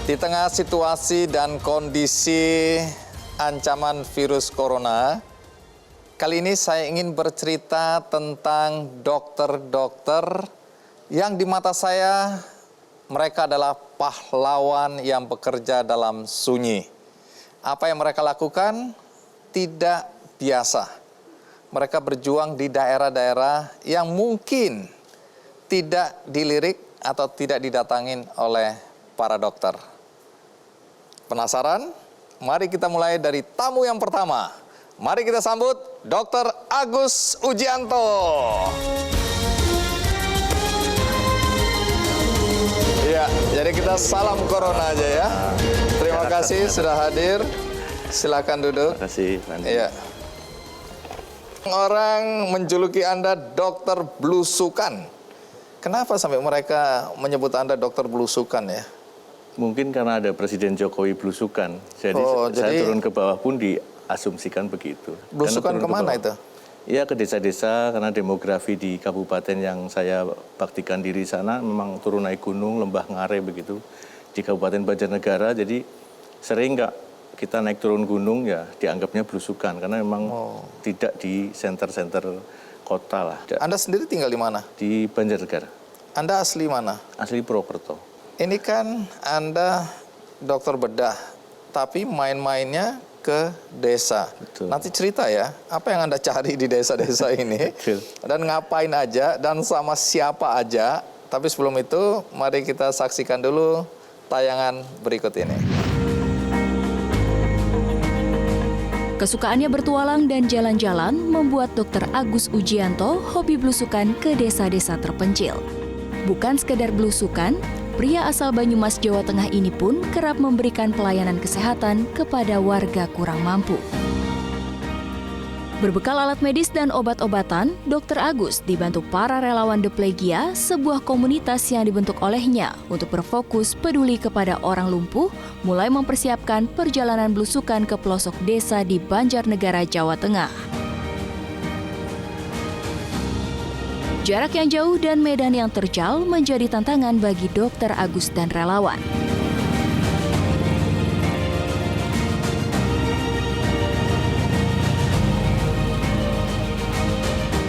Di tengah situasi dan kondisi ancaman virus corona, kali ini saya ingin bercerita tentang dokter-dokter yang di mata saya mereka adalah pahlawan yang bekerja dalam sunyi. Apa yang mereka lakukan tidak biasa. Mereka berjuang di daerah-daerah yang mungkin tidak dilirik atau tidak didatangin oleh para dokter. Penasaran? Mari kita mulai dari tamu yang pertama. Mari kita sambut Dr. Agus Ujianto. Ya, jadi kita salam corona aja ya. Terima kasih sudah hadir. Silakan duduk. Terima kasih. Iya. Orang menjuluki Anda dokter belusukan. Kenapa sampai mereka menyebut Anda dokter belusukan ya? Mungkin karena ada Presiden Jokowi belusukan. Jadi saya turun ke bawah pun diasumsikan begitu. Belusukan kemana itu? Iya, ke desa-desa, karena demografi di kabupaten yang saya baktikan diri sana memang turun naik gunung, lembah ngare begitu. Di Kabupaten Banjarnegara, jadi sering nggak kita naik turun gunung ya dianggapnya belusukan. Karena memang tidak di senter-senter kota lah. Anda sendiri tinggal di mana? Di Banjarnegara. Anda asli mana? Asli Purwokerto. Ini kan Anda dokter bedah, tapi main-mainnya ke desa. Betul. Nanti cerita ya, apa yang Anda cari di desa-desa ini, dan ngapain aja, dan sama siapa aja. Tapi sebelum itu, mari kita saksikan dulu tayangan berikut ini. Kesukaannya bertualang dan jalan-jalan membuat Dr. Agus Ujianto hobi belusukan ke desa-desa terpencil. Bukan sekedar belusukan, pria asal Banyumas, Jawa Tengah ini pun kerap memberikan pelayanan kesehatan kepada warga kurang mampu. Berbekal alat medis dan obat-obatan, Dr. Agus dibantu para relawan The Plegia, sebuah komunitas yang dibentuk olehnya untuk berfokus peduli kepada orang lumpuh, mulai mempersiapkan perjalanan belusukan ke pelosok desa di Banjarnegara, Jawa Tengah. Jarak yang jauh dan medan yang terjal menjadi tantangan bagi Dr. Agus dan relawan.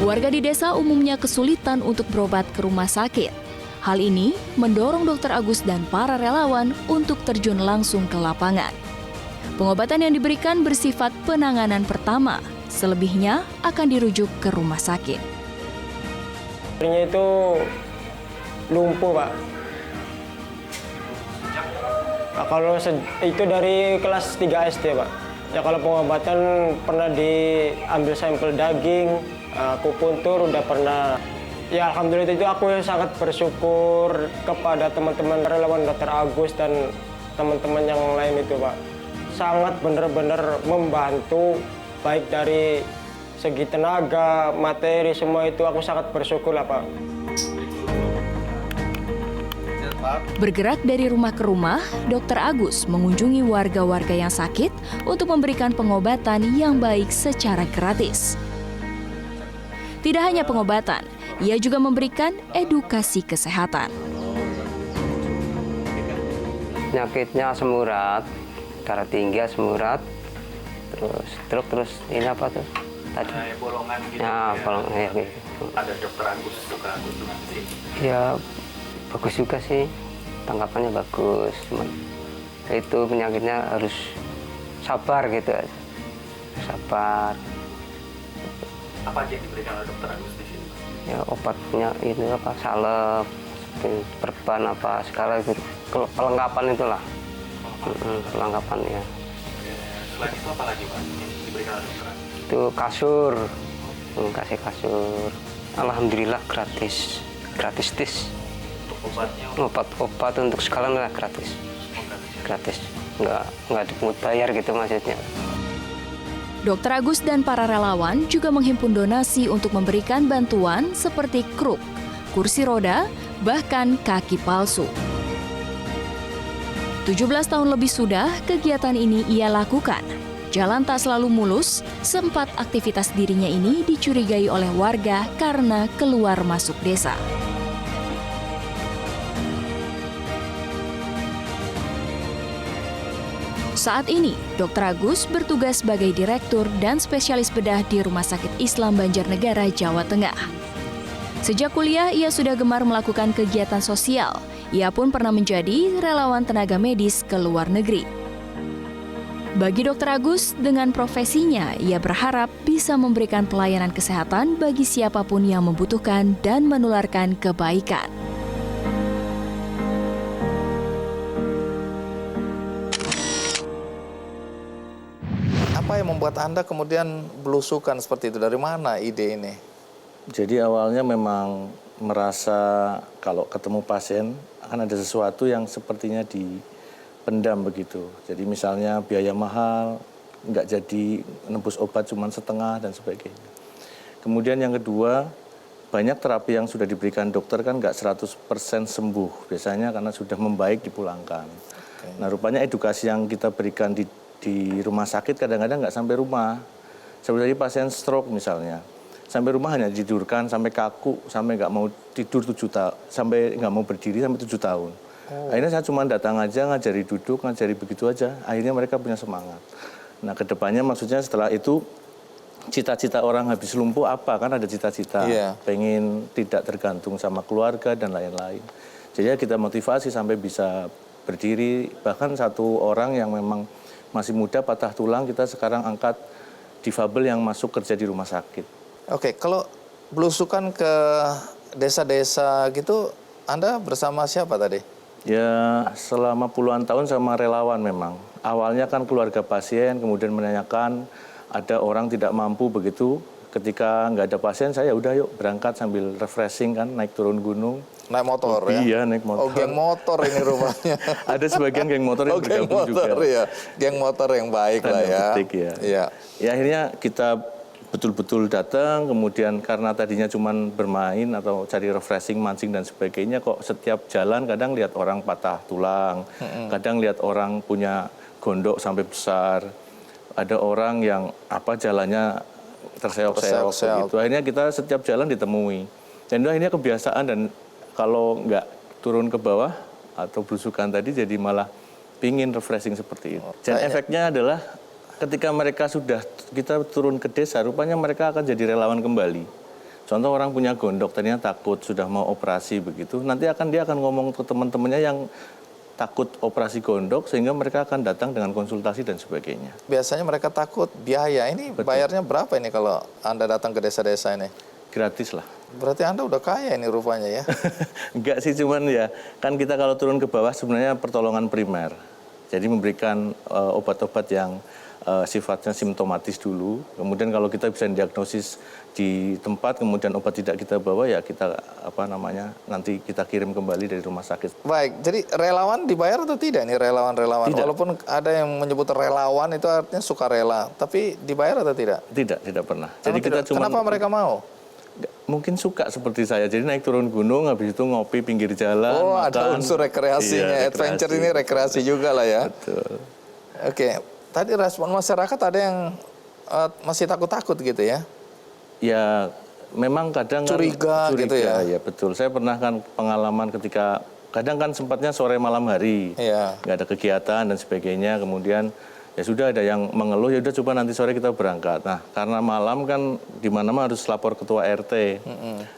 Warga di desa umumnya kesulitan untuk berobat ke rumah sakit. Hal ini mendorong Dr. Agus dan para relawan untuk terjun langsung ke lapangan. Pengobatan yang diberikan bersifat penanganan pertama, selebihnya akan dirujuk ke rumah sakit. Istrinya itu lumpuh, Pak. Nah, kalau itu dari kelas 3 SD, Pak. Ya kalau pengobatan pernah diambil sampel daging, aku puntur udah pernah. Ya alhamdulillah itu aku sangat bersyukur kepada teman-teman relawan Dr. Agus dan teman-teman yang lain itu, Pak. Sangat benar-benar membantu, baik dari segi tenaga, materi, semua itu aku sangat bersyukur lah, Pak. Bergerak dari rumah ke rumah, Dr. Agus mengunjungi warga-warga yang sakit untuk memberikan pengobatan yang baik secara gratis. Tidak hanya pengobatan, ia juga memberikan edukasi kesehatan. Penyakitnya asam urat, darah tinggi, asam urat, terus stroke, terus ini apa tuh? Tadi Bolongan gitu. Ya, bolongan ya gitu. Ada dokter Agus Ya bagus juga sih, tanggapannya bagus. Cuman itu penyakitnya harus sabar gitu, sabar. Apa aja yang diberikan oleh dokter Agus di sini? Ya obatnya itu apa, salep, perban apa segala itu, perlengkapan itulah. Perlengkapan ya. Selain itu apa lagi, Pak, yang diberikan oleh dokter Agus? Itu kasur, kasih kasur. Alhamdulillah gratis tis. Obatnya? Obat untuk sekalian lah gratis. Gratis, nggak dipungut bayar gitu maksudnya. Dr. Agus dan para relawan juga menghimpun donasi untuk memberikan bantuan seperti kruk, kursi roda, bahkan kaki palsu. 17 tahun lebih sudah kegiatan ini ia lakukan. Jalan tak selalu mulus, sempat aktivitas dirinya ini dicurigai oleh warga karena keluar masuk desa. Saat ini, Dr. Agus bertugas sebagai Direktur dan Spesialis Bedah di Rumah Sakit Islam Banjarnegara, Jawa Tengah. Sejak kuliah, ia sudah gemar melakukan kegiatan sosial. Ia pun pernah menjadi relawan tenaga medis ke luar negeri. Bagi Dr. Agus, dengan profesinya, ia berharap bisa memberikan pelayanan kesehatan bagi siapapun yang membutuhkan dan menularkan kebaikan. Apa yang membuat Anda kemudian belusukan seperti itu? Dari mana ide ini? Jadi awalnya memang merasa kalau ketemu pasien akan ada sesuatu yang sepertinya dipendam begitu. Jadi misalnya biaya mahal, nggak jadi nebus obat cuma setengah dan sebagainya. Kemudian yang kedua, banyak terapi yang sudah diberikan dokter kan nggak 100% sembuh. Biasanya karena sudah membaik dipulangkan. Nah rupanya edukasi yang kita berikan di rumah sakit kadang-kadang nggak sampai rumah. Seperti pasien stroke misalnya. Sampai rumah hanya ditidurkan, sampai kaku, sampai nggak mau tidur 7 tahun, sampai nggak mau berdiri sampai 7 tahun. Akhirnya saya cuma datang aja, ngajari duduk, ngajari begitu aja. Akhirnya mereka punya semangat. Nah kedepannya maksudnya setelah itu, cita-cita orang habis lumpuh apa? Kan ada cita-cita, pengen tidak tergantung sama keluarga dan lain-lain. Jadi kita motivasi sampai bisa berdiri, bahkan satu orang yang memang masih muda patah tulang kita sekarang angkat difabel yang masuk kerja di rumah sakit. Oke, kalau belusukan ke desa-desa gitu, Anda bersama siapa tadi? Ya selama puluhan tahun sama relawan memang. Awalnya kan keluarga pasien, kemudian menanyakan ada orang tidak mampu begitu. Ketika nggak ada pasien, saya udah yuk berangkat sambil refreshing kan, naik turun gunung. Naik motor ya? Iya, naik motor. Oh, geng motor ini rumahnya. Ada sebagian geng motor yang bergabung juga. Ya. Geng motor yang baik lah ya. Petik, ya. Iya. Ya akhirnya kita betul-betul datang, kemudian karena tadinya cuma bermain atau cari refreshing, mancing dan sebagainya, kok setiap jalan kadang lihat orang patah tulang, kadang lihat orang punya gondok sampai besar, ada orang yang jalannya terseok-seok gitu. Akhirnya kita setiap jalan ditemui. Dan itu akhirnya kebiasaan dan kalau nggak turun ke bawah atau belusukan tadi jadi malah pingin refreshing seperti itu. Dan efeknya adalah ketika mereka sudah kita turun ke desa, rupanya mereka akan jadi relawan kembali. Contoh orang punya gondok, tadinya takut sudah mau operasi begitu, nanti dia akan ngomong ke teman-temannya yang takut operasi gondok sehingga mereka akan datang dengan konsultasi dan sebagainya. Biasanya mereka takut biaya. Ini bayarnya berapa ini kalau Anda datang ke desa-desa ini? Gratis lah. Berarti Anda udah kaya ini rupanya ya? Enggak sih, cuman ya kan kita kalau turun ke bawah sebenarnya pertolongan primer. Jadi memberikan obat-obat yang sifatnya simptomatis dulu. Kemudian kalau kita bisa diagnosis di tempat, kemudian obat tidak kita bawa, ya kita nanti kita kirim kembali dari rumah sakit. Baik, jadi relawan dibayar atau tidak nih relawan-relawan? Walaupun ada yang menyebut relawan itu artinya sukarela, tapi dibayar atau tidak? Tidak pernah. Jadi kita cuma. Kenapa mereka mau? Mungkin suka seperti saya, jadi naik turun gunung, habis itu ngopi pinggir jalan. Oh, makan. ada unsur rekreasinya, adventure ini rekreasi juga lah ya. Betul. Oke, tadi respon masyarakat ada yang masih takut-takut gitu ya? Ya, memang kadang curiga gitu ya? Ya betul, saya pernah kan pengalaman ketika, kadang kan sempatnya sore malam hari, nggak ada kegiatan dan sebagainya, kemudian ya sudah ada yang mengeluh, ya udah coba nanti sore kita berangkat. Nah, karena malam kan di mana-mana harus lapor ketua RT.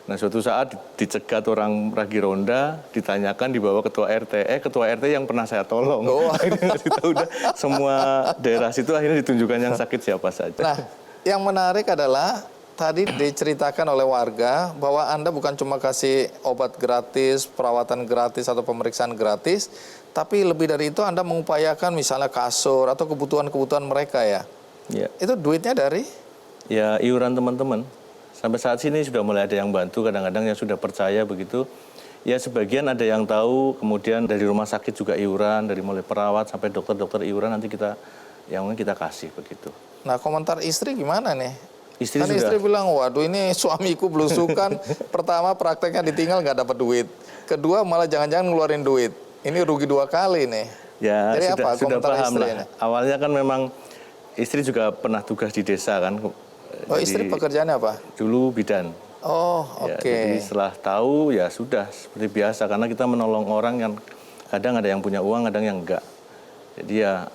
Nah, suatu saat dicegat orang lagi ronda, ditanyakan dibawa ketua RT. Ketua RT yang pernah saya tolong. Akhirnya ngasih tahu udah semua daerah situ akhirnya ditunjukkan yang sakit siapa saja. Nah, yang menarik adalah tadi diceritakan oleh warga bahwa Anda bukan cuma kasih obat gratis, perawatan gratis atau pemeriksaan gratis, tapi lebih dari itu Anda mengupayakan misalnya kasur atau kebutuhan-kebutuhan mereka ya. Itu duitnya dari? Ya iuran teman-teman. Sampai saat ini sudah mulai ada yang bantu, kadang-kadang yang sudah percaya begitu. Ya sebagian ada yang tahu, kemudian dari rumah sakit juga iuran, dari mulai perawat sampai dokter-dokter iuran nanti kita kasih begitu. Nah komentar istri gimana nih? Istri bilang, waduh ini suamiku belusukan, pertama prakteknya ditinggal nggak dapat duit. Kedua malah jangan-jangan ngeluarin duit. Ini rugi 2 kali nih. Ya jadi sudah paham lah. Ini? Awalnya kan memang istri juga pernah tugas di desa kan. Oh istri pekerjaannya apa? Dulu bidan. Oh oke. Jadi setelah tahu ya sudah seperti biasa. Karena kita menolong orang yang kadang ada yang punya uang, kadang yang enggak. Jadi ya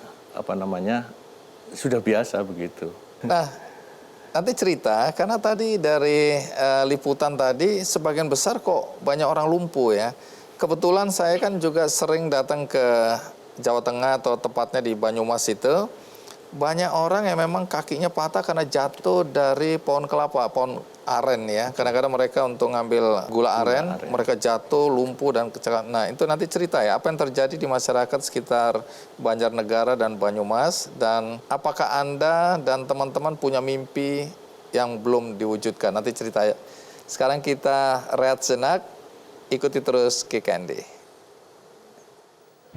sudah biasa begitu. Nah, nanti cerita, karena tadi dari liputan tadi sebagian besar kok banyak orang lumpuh ya. Kebetulan saya kan juga sering datang ke Jawa Tengah atau tepatnya di Banyumas itu. Banyak orang yang memang kakinya patah karena jatuh dari pohon kelapa, pohon aren ya. Kadang-kadang mereka untuk ngambil gula aren, mereka jatuh, lumpuh dan kecelakaan. Nah, itu nanti cerita ya, apa yang terjadi di masyarakat sekitar Banjarnegara dan Banyumas, dan apakah Anda dan teman-teman punya mimpi yang belum diwujudkan. Nanti cerita ya. Sekarang kita rehat sejenak, ikuti terus Kick Andy.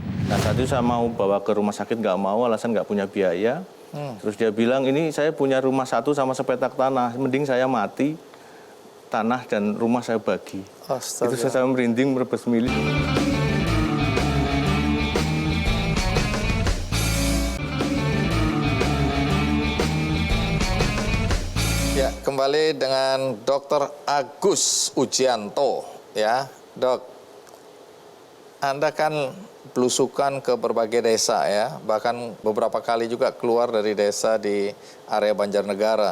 Nah, saat itu saya mau bawa ke rumah sakit, nggak mau, alasan nggak punya biaya. Terus dia bilang, ini saya punya rumah 1 sama sepetak tanah, mending saya mati, tanah dan rumah saya bagi. Astaga. Itu saya merinding, merebes milih. Ya, kembali dengan Dr. Agus Ujianto ya. Dok, Anda kan belusukan ke berbagai desa ya, bahkan beberapa kali juga keluar dari desa di area Banjarnegara.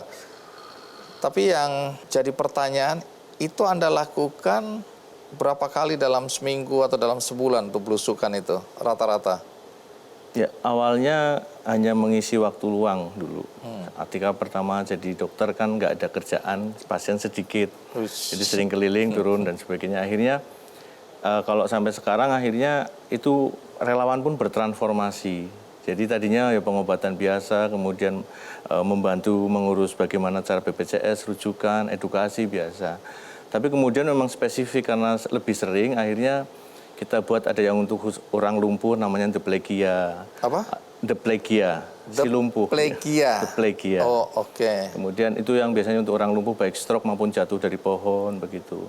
Tapi yang jadi pertanyaan, itu Anda lakukan berapa kali dalam seminggu atau dalam sebulan untuk belusukan itu rata-rata? Ya, awalnya hanya mengisi waktu luang dulu. Ketika pertama jadi dokter kan nggak ada kerjaan, pasien sedikit. Jadi sering keliling, turun dan sebagainya. Akhirnya kalau sampai sekarang akhirnya itu relawan pun bertransformasi. Jadi tadinya ya pengobatan biasa, kemudian membantu mengurus bagaimana cara BPJS, rujukan, edukasi biasa. Tapi kemudian memang spesifik karena lebih sering, akhirnya kita buat ada yang untuk orang lumpuh namanya diplegia. Apa? Diplegia, si lumpuh. Diplegia. Diplegia. Oh, oke. Kemudian itu yang biasanya untuk orang lumpuh baik stroke maupun jatuh dari pohon begitu.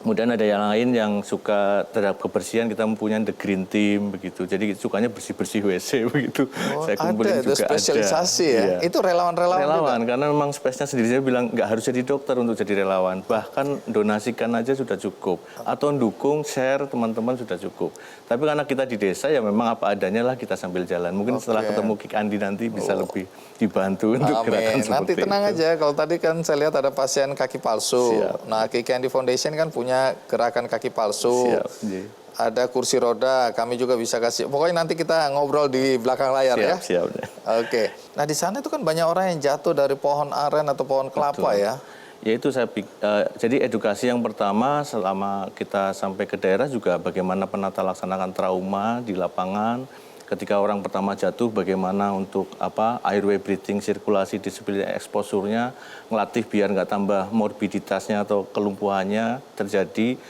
Kemudian ada yang lain yang suka terhadap kebersihan, kita mempunyai the green team begitu. Jadi sukanya bersih-bersih WC begitu. Oh, saya kumpulin ada, juga spesialisasi ya. Iya. Itu relawan-relawan Relawan, karena memang spesnya sendiri saya bilang nggak harus jadi dokter untuk jadi relawan. Bahkan donasikan aja sudah cukup. Atau dukung, share teman-teman sudah cukup. Tapi karena kita di desa ya memang apa adanya lah kita sambil jalan. Mungkin setelah ketemu Kick Andi nanti bisa lebih dibantu untuk gerakan seperti nanti tenang itu. aja, kalau tadi kan saya lihat ada pasien kaki palsu. Siap. Nah, Kick Andy Foundation kan punya gerakan kaki palsu. Siap, iya. Ada kursi roda, kami juga bisa kasih. Pokoknya nanti kita ngobrol di belakang layar ya. Siap. Oke. Nah, di sana itu kan banyak orang yang jatuh dari pohon aren atau pohon kelapa. Betul. Ya. Ya itu jadi edukasi yang pertama selama kita sampai ke daerah juga bagaimana penata laksanakan trauma di lapangan. Ketika orang pertama jatuh bagaimana untuk airway breathing, sirkulasi disiplin eksposurnya, ngelatih biar nggak tambah morbiditasnya atau kelumpuhannya terjadi.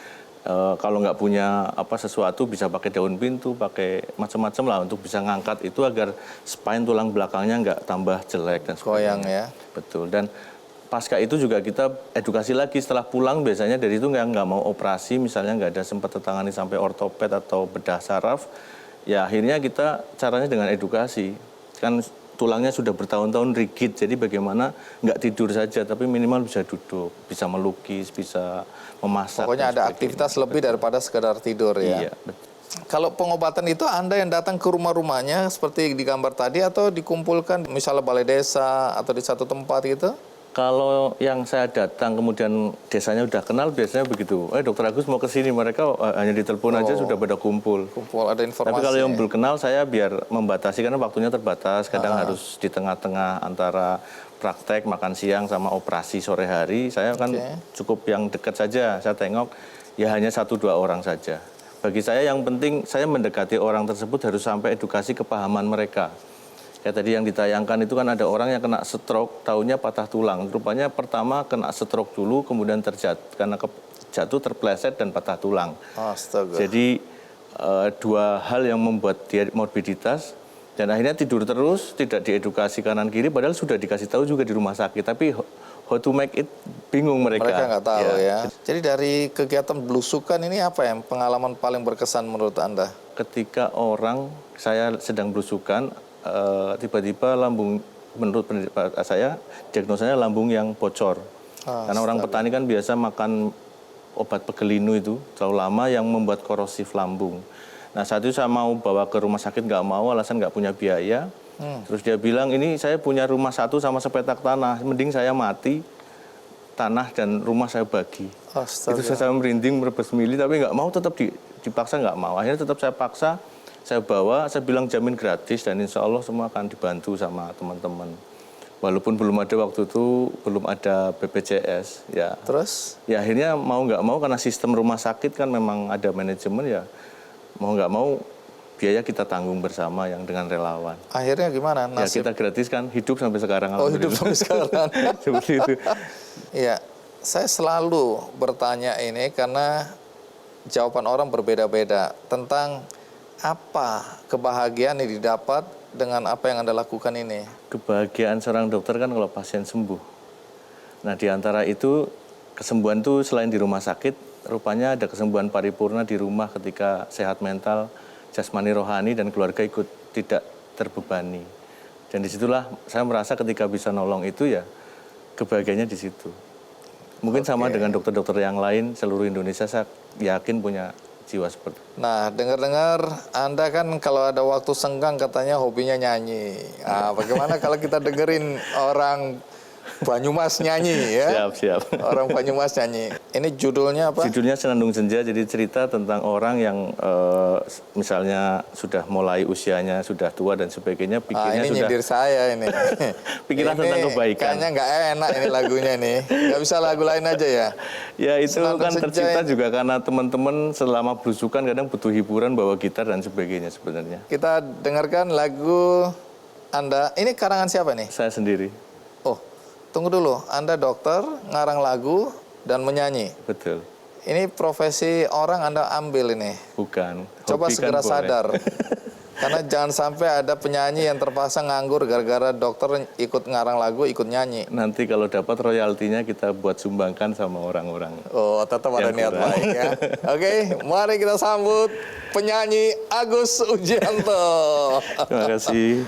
Kalau nggak punya sesuatu bisa pakai daun pintu, pakai macam-macam lah untuk bisa ngangkat itu agar spine tulang belakangnya nggak tambah jelek dan sebagainya. Goyang ya. Betul. Dan pasca itu juga kita edukasi lagi setelah pulang, biasanya dari itu nggak mau operasi, misalnya nggak ada sempat tertangani sampai ortoped atau bedah saraf, ya akhirnya kita caranya dengan edukasi. Kan tulangnya sudah bertahun-tahun rigid, jadi bagaimana nggak tidur saja, tapi minimal bisa duduk, bisa melukis, bisa memasak. Pokoknya ada aktivitas lebih daripada sekedar tidur ya. Iya, betul. Kalau pengobatan itu Anda yang datang ke rumah-rumahnya seperti di gambar tadi atau dikumpulkan misalnya balai desa atau di satu tempat gitu? Kalau yang saya datang kemudian desanya udah kenal biasanya begitu. Dokter Agus mau ke sini, mereka hanya ditelepon aja sudah pada kumpul. Kumpul ada informasi. Tapi kalau yang belum kenal saya biar membatasi karena waktunya terbatas. Kadang harus di tengah-tengah antara praktek makan siang sama operasi sore hari. Saya kan cukup yang dekat saja. Saya tengok ya hanya 1-2 orang saja. Bagi saya yang penting saya mendekati orang tersebut harus sampai edukasi kepahaman mereka. Kayak tadi yang ditayangkan itu kan ada orang yang kena stroke, taunya patah tulang. Rupanya pertama kena stroke dulu, kemudian terjatuh karena jatuh terpleset dan patah tulang. Astaga. Jadi 2 hal yang membuat dia morbiditas dan akhirnya tidur terus, tidak diedukasi kanan kiri, padahal sudah dikasih tahu juga di rumah sakit. Tapi how to make it bingung mereka. Mereka nggak tahu ya. Jadi dari kegiatan belusukan ini apa yang pengalaman paling berkesan menurut Anda? Ketika saya sedang belusukan, tiba-tiba lambung, menurut pendidikan saya, diagnosanya lambung yang bocor. Karena orang petani kan biasa makan obat pegelinu itu terlalu lama yang membuat korosif lambung. Nah saat itu saya mau bawa ke rumah sakit, nggak mau, alasan nggak punya biaya. Terus dia bilang, ini saya punya rumah satu sama sepetak tanah, mending saya mati, tanah dan rumah saya bagi. Astaga. Itu saya merinding, merebes mili, tapi nggak mau, tetap dipaksa nggak mau. Akhirnya tetap saya paksa, saya bawa, saya bilang jamin gratis, dan insya Allah semua akan dibantu sama teman-teman. Walaupun belum ada waktu itu, belum ada BPJS. Ya. Terus? Ya akhirnya mau nggak mau, karena sistem rumah sakit kan memang ada manajemen, ya mau nggak mau, biaya kita tanggung bersama yang dengan relawan. Akhirnya gimana Ya nasib? kita gratiskan, hidup sampai sekarang. Oh, hidup sampai sekarang. Seperti itu. Iya, saya selalu bertanya ini karena jawaban orang berbeda-beda tentang apa kebahagiaan yang didapat dengan apa yang Anda lakukan ini. Kebahagiaan seorang dokter kan kalau pasien sembuh. Nah di antara itu, kesembuhan itu selain di rumah sakit, rupanya ada kesembuhan paripurna di rumah ketika sehat mental, jasmani, rohani, dan keluarga ikut tidak terbebani. Dan disitulah saya merasa ketika bisa nolong itu, ya kebahagiaannya di situ. Mungkin sama dengan dokter-dokter yang lain seluruh Indonesia, saya yakin punya jiwa seperti itu. Nah, dengar-dengar Anda kan kalau ada waktu senggang katanya hobinya nyanyi. Nah, bagaimana kalau kita dengerin orang Banyumas nyanyi ya? Siap. Orang Banyumas nyanyi. Ini judulnya apa? Judulnya Senandung Senja, jadi cerita tentang orang yang misalnya sudah mulai usianya sudah tua dan sebagainya, pikirnya ini sudah nyindir saya ini. pikiran Ini tentang kebaikan. Kayaknya nggak enak ini lagunya nih. Nggak bisa lagu lain aja ya? Ya itu Senandung kan Senja tercipta ini. juga karena teman-teman selama belusukan kadang butuh hiburan, bawa gitar dan sebagainya sebenarnya. Kita dengarkan lagu Anda. Ini karangan siapa nih? Saya sendiri, Oh, tunggu dulu. Anda dokter, ngarang lagu, dan menyanyi. betul. Ini profesi orang Anda ambil ini. Bukan. Coba Hobi kan segera boleh. sadar. Karena jangan sampai ada penyanyi yang terpaksa nganggur gara-gara dokter ikut ngarang lagu, ikut nyanyi. Nanti kalau dapat royaltinya kita buat sumbangkan sama orang-orang. Oh, tetap ada Yang niat kurang. baik ya. Oke, mari kita sambut penyanyi Agus Ujianto. Terima kasih.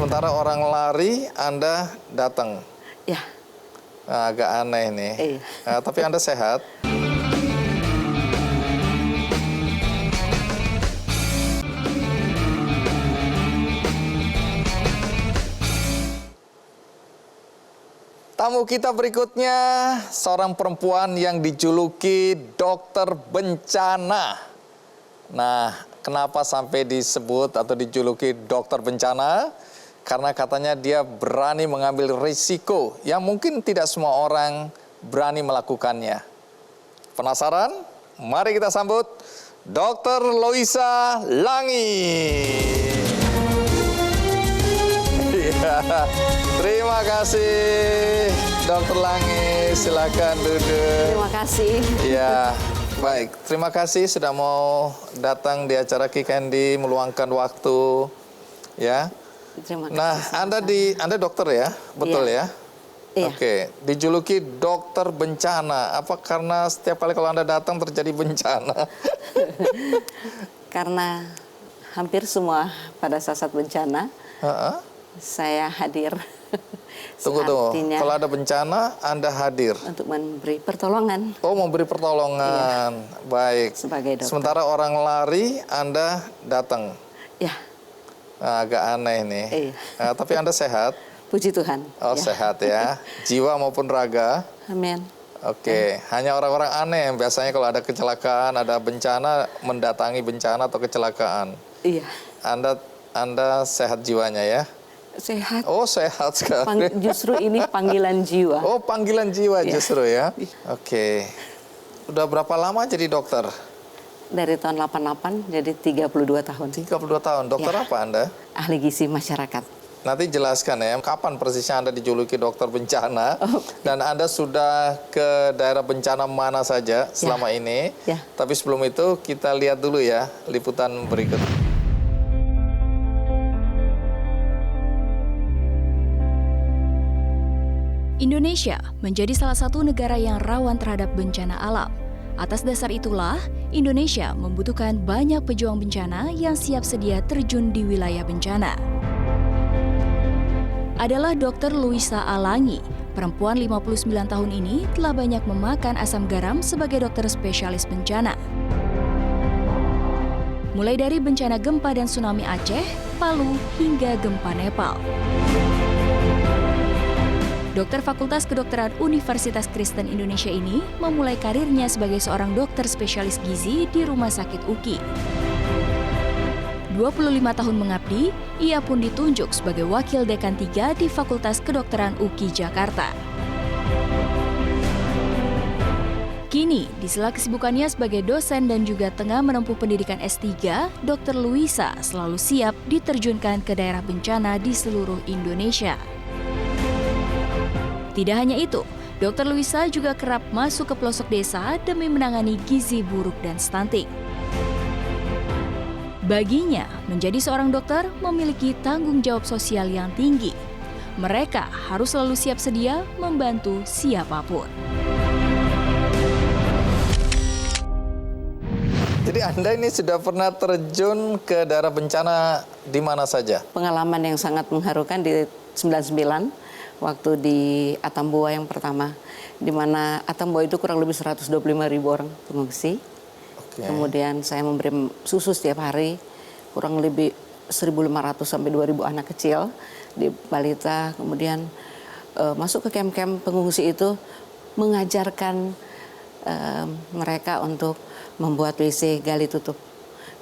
Sementara orang lari, Anda datang. Ya, Nah, agak aneh nih. Iya. Tapi Anda sehat. Tamu kita berikutnya, seorang perempuan yang dijuluki dokter bencana. Nah, kenapa sampai disebut atau dijuluki dokter bencana? Karena katanya dia berani mengambil risiko yang mungkin tidak semua orang berani melakukannya. Penasaran? Mari kita sambut Dr. Loisa Langi. Ya, terima kasih Dr. Langi, silakan duduk. terima kasih. Ya, baik. Terima kasih sudah mau datang di acara Kikendi, meluangkan waktu. Ya. Terima kasih. Nah, Anda dokter ya, betul ya? Iya. Oke, dijuluki dokter bencana. Apa karena setiap kali kalau Anda datang terjadi bencana? Karena hampir semua pada saat bencana Heeh. saya hadir. Tunggu. Artinya Kalau ada bencana, Anda hadir. untuk memberi pertolongan Oh, memberi pertolongan. Baik. sebagai dokter. Sementara orang lari, Anda datang. Ya, Nah, agak aneh nih. Iya. Tapi Anda sehat? puji Tuhan. Oh, Ya. sehat ya. Jiwa maupun raga? Amin. Oke. Hanya orang-orang aneh yang biasanya kalau ada kecelakaan, ada bencana, mendatangi bencana atau kecelakaan. Iya, Anda sehat jiwanya ya? sehat. Oh, sehat sekali. Justru ini panggilan jiwa. Oh, panggilan jiwa Iya. justru ya? Oke. Udah berapa lama jadi dokter? Dari tahun 88 jadi 32 tahun. 32 tahun. Dokter Ya. apa Anda? Ahli gizi masyarakat. Nanti jelaskan ya, kapan persisnya Anda dijuluki dokter bencana, Oh. dan Anda sudah ke daerah bencana mana saja selama ini. Ya. Tapi sebelum itu kita lihat dulu ya liputan berikut. Indonesia menjadi salah satu negara yang rawan terhadap bencana alam. Atas dasar itulah, Indonesia membutuhkan banyak pejuang bencana yang siap sedia terjun di wilayah bencana. Adalah Dr. Loisa Langi. Perempuan 59 tahun ini telah banyak memakan asam garam sebagai dokter spesialis bencana. Mulai dari bencana gempa dan tsunami Aceh, Palu, hingga gempa Nepal. Dokter Fakultas Kedokteran Universitas Kristen Indonesia ini memulai karirnya sebagai seorang dokter spesialis gizi di Rumah Sakit UKI. 25 tahun mengabdi, ia pun ditunjuk sebagai Wakil Dekan 3 di Fakultas Kedokteran UKI Jakarta. Kini, di sela kesibukannya sebagai dosen dan juga tengah menempuh pendidikan S3, Dr. Loisa selalu siap diterjunkan ke daerah bencana di seluruh Indonesia. Tidak hanya itu, Dr. Loisa juga kerap masuk ke pelosok desa demi menangani gizi buruk dan stunting. Baginya, menjadi seorang dokter memiliki tanggung jawab sosial yang tinggi. Mereka harus selalu siap sedia membantu siapapun. Jadi Anda ini sudah pernah terjun ke daerah bencana di mana saja? Pengalaman yang sangat mengharukan di 99 waktu di Atambua yang pertama, di mana Atambua itu kurang lebih 125.000 orang pengungsi. Oke. Kemudian saya memberi susu setiap hari, kurang lebih 1.500 sampai 2.000 anak kecil di balita. Kemudian masuk ke kem-kem pengungsi itu, mengajarkan mereka untuk membuat WC gali tutup.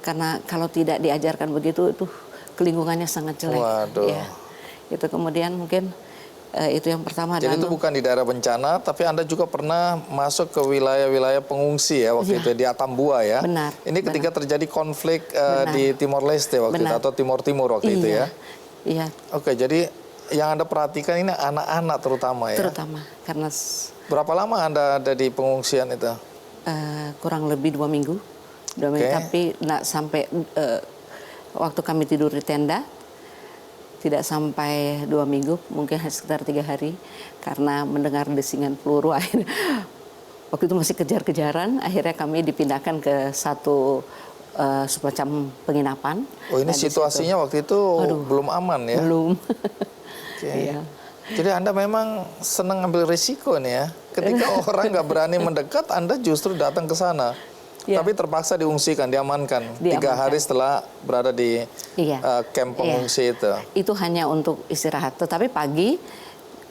Karena kalau tidak diajarkan begitu, itu lingkungannya sangat jelek. Waduh. Ya. Itu kemudian mungkin itu yang pertama. Jadi itu bukan di daerah bencana, tapi Anda juga pernah masuk ke wilayah-wilayah pengungsi ya waktu Iya. itu di Atambua ya. Benar, Ini ketika terjadi konflik Benar. di Timor Leste waktu itu Benar. atau Timur Timur waktu itu ya. Iya, Oke, jadi yang Anda perhatikan ini anak-anak terutama ya. terutama karena Berapa lama Anda ada di pengungsian itu? kurang lebih 2 minggu. 2 minggu, Oke. tapi nggak sampai waktu kami tidur di tenda, tidak sampai 2 minggu, mungkin sekitar 3 hari, karena mendengar desingan peluru. Waktu itu masih kejar-kejaran, akhirnya kami dipindahkan ke satu semacam penginapan. Oh, ini Nah, di situasinya waktu itu belum aman ya? belum. Oke. Iya. Jadi Anda memang senang ambil risiko nih ya. Ketika orang nggak berani mendekat, Anda justru datang ke sana. Iya. Tapi terpaksa diungsikan, diamankan. 3 Diamankan. hari setelah berada di Iya. camp pengungsi itu. Itu hanya untuk istirahat. Tetapi pagi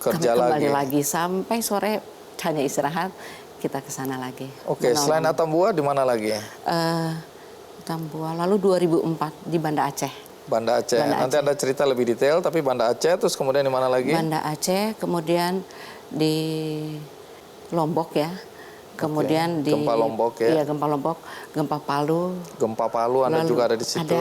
Kerja kami kembali lagi. lagi sampai sore hanya istirahat. Kita ke sana lagi. Oke, Menolong. selain Atambua di mana lagi? Tambua lalu 2004 di Banda Aceh. Banda Aceh. Banda Nanti Aceh. Anda cerita lebih detail, tapi Banda Aceh terus kemudian di mana lagi? Banda Aceh, kemudian di Lombok ya. Kemudian di Gempa Lombok ya. Iya, gempa Lombok, gempa Palu. Gempa Palu Anda lalu juga ada di situ.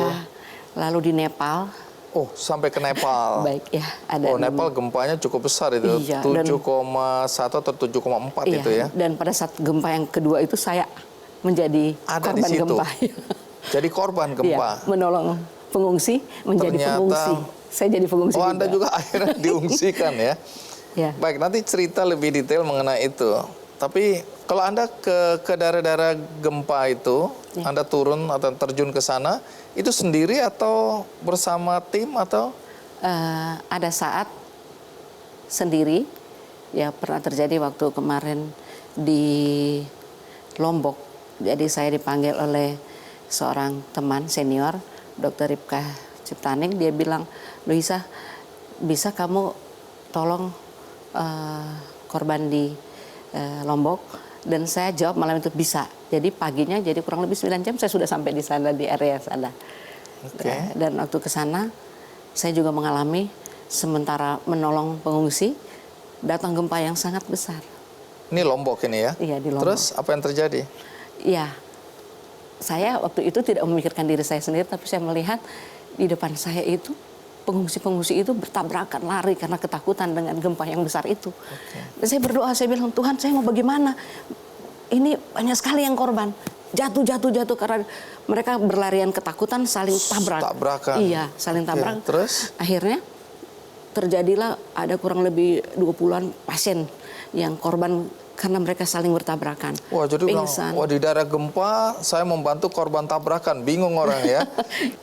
Lalu di Nepal. Oh, sampai ke Nepal. Baik ya, ada. Oh, Nepal gempanya cukup besar itu. Iya, 7,1 atau 7,4 Iya, itu ya. dan pada saat gempa yang kedua itu saya menjadi Ada di korban situ. gempa. Jadi korban Iya, gempa. menolong pengungsi menjadi Ternyata- pengungsi. Saya jadi pengungsi Oh, juga. Anda juga akhirnya diungsikan ya. Ya. Baik, nanti cerita lebih detail mengenai itu. Tapi kalau Anda ke daerah-daerah gempa itu, Ya. Anda turun atau terjun ke sana, itu sendiri atau bersama tim atau? Ada saat sendiri, ya pernah terjadi waktu kemarin di Lombok. Jadi saya dipanggil oleh seorang teman senior, Dr. Ripka Ciptaning. Dia bilang, Luisa, bisa kamu tolong korban di Lombok? Dan saya jawab malam itu bisa. Jadi paginya, jadi kurang lebih 9 jam saya sudah sampai di sana, di area sana. Oke. Dan waktu ke sana, saya juga mengalami sementara menolong pengungsi, datang gempa yang sangat besar. Ini Lombok ini ya? Iya, di Lombok. Terus apa yang terjadi? Iya, saya waktu itu tidak memikirkan diri saya sendiri, tapi saya melihat di depan saya itu pengungsi-pengungsi itu bertabrakan lari karena ketakutan dengan gempa yang besar itu. Dan saya berdoa, saya bilang, Tuhan, saya mau bagaimana? Ini banyak sekali yang korban. Jatuh karena mereka berlarian ketakutan, saling tabrak. Tabrakan. Iya, saling Oke, tabrak. terus? Akhirnya terjadilah ada kurang lebih 20-an pasien yang korban karena mereka saling bertabrakan. Wah, jadi bilang, Pingsan. wah di daerah gempa saya membantu korban tabrakan, bingung orang ya.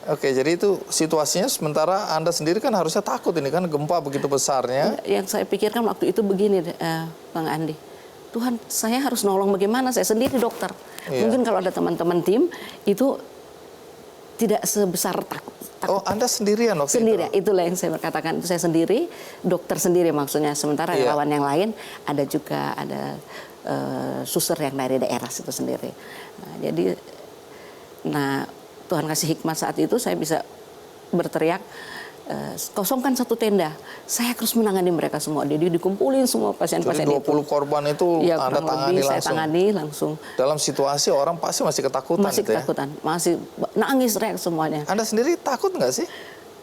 Oke, jadi itu situasinya sementara Anda sendiri kan harusnya takut ini kan gempa begitu besarnya. Yang saya pikirkan waktu itu begini, Bang Andi. Tuhan, saya harus nolong bagaimana? Saya sendiri dokter. Iya. Mungkin kalau ada teman-teman tim itu tidak sebesar takut. Oh, Anda sendirian waktu Sendiri, itu? itulah yang saya katakan. Itu saya sendiri, dokter sendiri maksudnya. Sementara Iya. relawan yang lain ada juga ada suster yang dari daerah situ sendiri. Nah, Tuhan kasih hikmat saat itu saya bisa berteriak, kosongkan satu tenda. Saya harus menangani mereka semua. Jadi dikumpulin semua Jadi pasien-pasien 20 itu. korban itu Ya, Anda kurang tangani lebih saya langsung. tangani langsung. Dalam situasi orang pasti masih ketakutan Masih itu ya. ketakutan, masih nangis teriak semuanya. Anda sendiri takut nggak sih?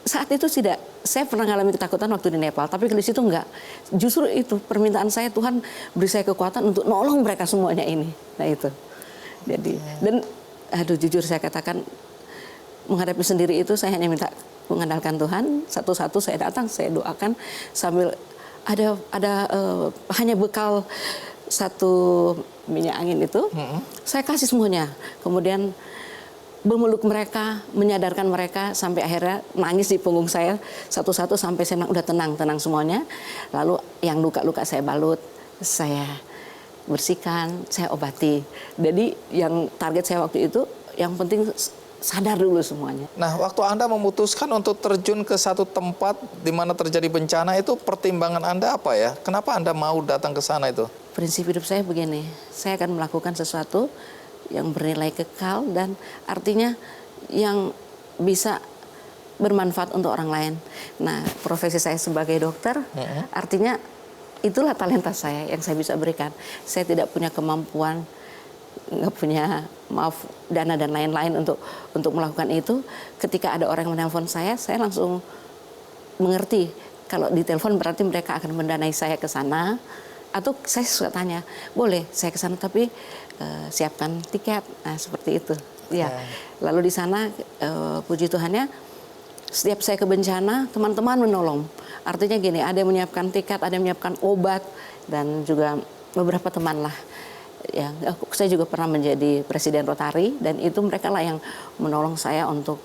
Saat itu tidak, saya pernah mengalami ketakutan waktu di Nepal, tapi di situ enggak. Justru itu permintaan saya, Tuhan beri saya kekuatan untuk nolong mereka semuanya ini. Nah itu. Jadi dan jujur saya katakan menghadapi sendiri itu saya hanya minta mengandalkan Tuhan. Satu-satu saya datang, saya doakan sambil ada hanya bekal satu minyak angin itu. Saya kasih semuanya. Kemudian memeluk mereka, menyadarkan mereka sampai akhirnya nangis di punggung saya satu-satu sampai saya bilang udah tenang semuanya. Lalu yang luka-luka saya balut, saya bersihkan, saya obati. Jadi yang target saya waktu itu yang penting sadar dulu semuanya. Nah, waktu Anda memutuskan untuk terjun ke satu tempat di mana terjadi bencana itu pertimbangan Anda apa ya? Kenapa Anda mau datang ke sana itu? Prinsip hidup saya begini, saya akan melakukan sesuatu yang bernilai kekal dan artinya yang bisa bermanfaat untuk orang lain. Nah, profesi saya sebagai dokter, artinya itulah talenta saya yang saya bisa berikan. Saya tidak punya kemampuan, nggak punya dana dan lain-lain untuk melakukan itu. Ketika ada orang yang menelpon saya langsung mengerti. Kalau ditelepon berarti mereka akan mendanai saya ke sana. Atau saya suka tanya, boleh saya ke sana tapi siapkan tiket. Nah, seperti itu. Ya. Lalu di sana puji Tuhannya setiap saya ke bencana teman-teman menolong. Artinya gini, ada yang menyiapkan tiket, ada yang menyiapkan obat dan juga beberapa teman lah Ya, saya juga pernah menjadi presiden Rotary dan itu mereka lah yang menolong saya untuk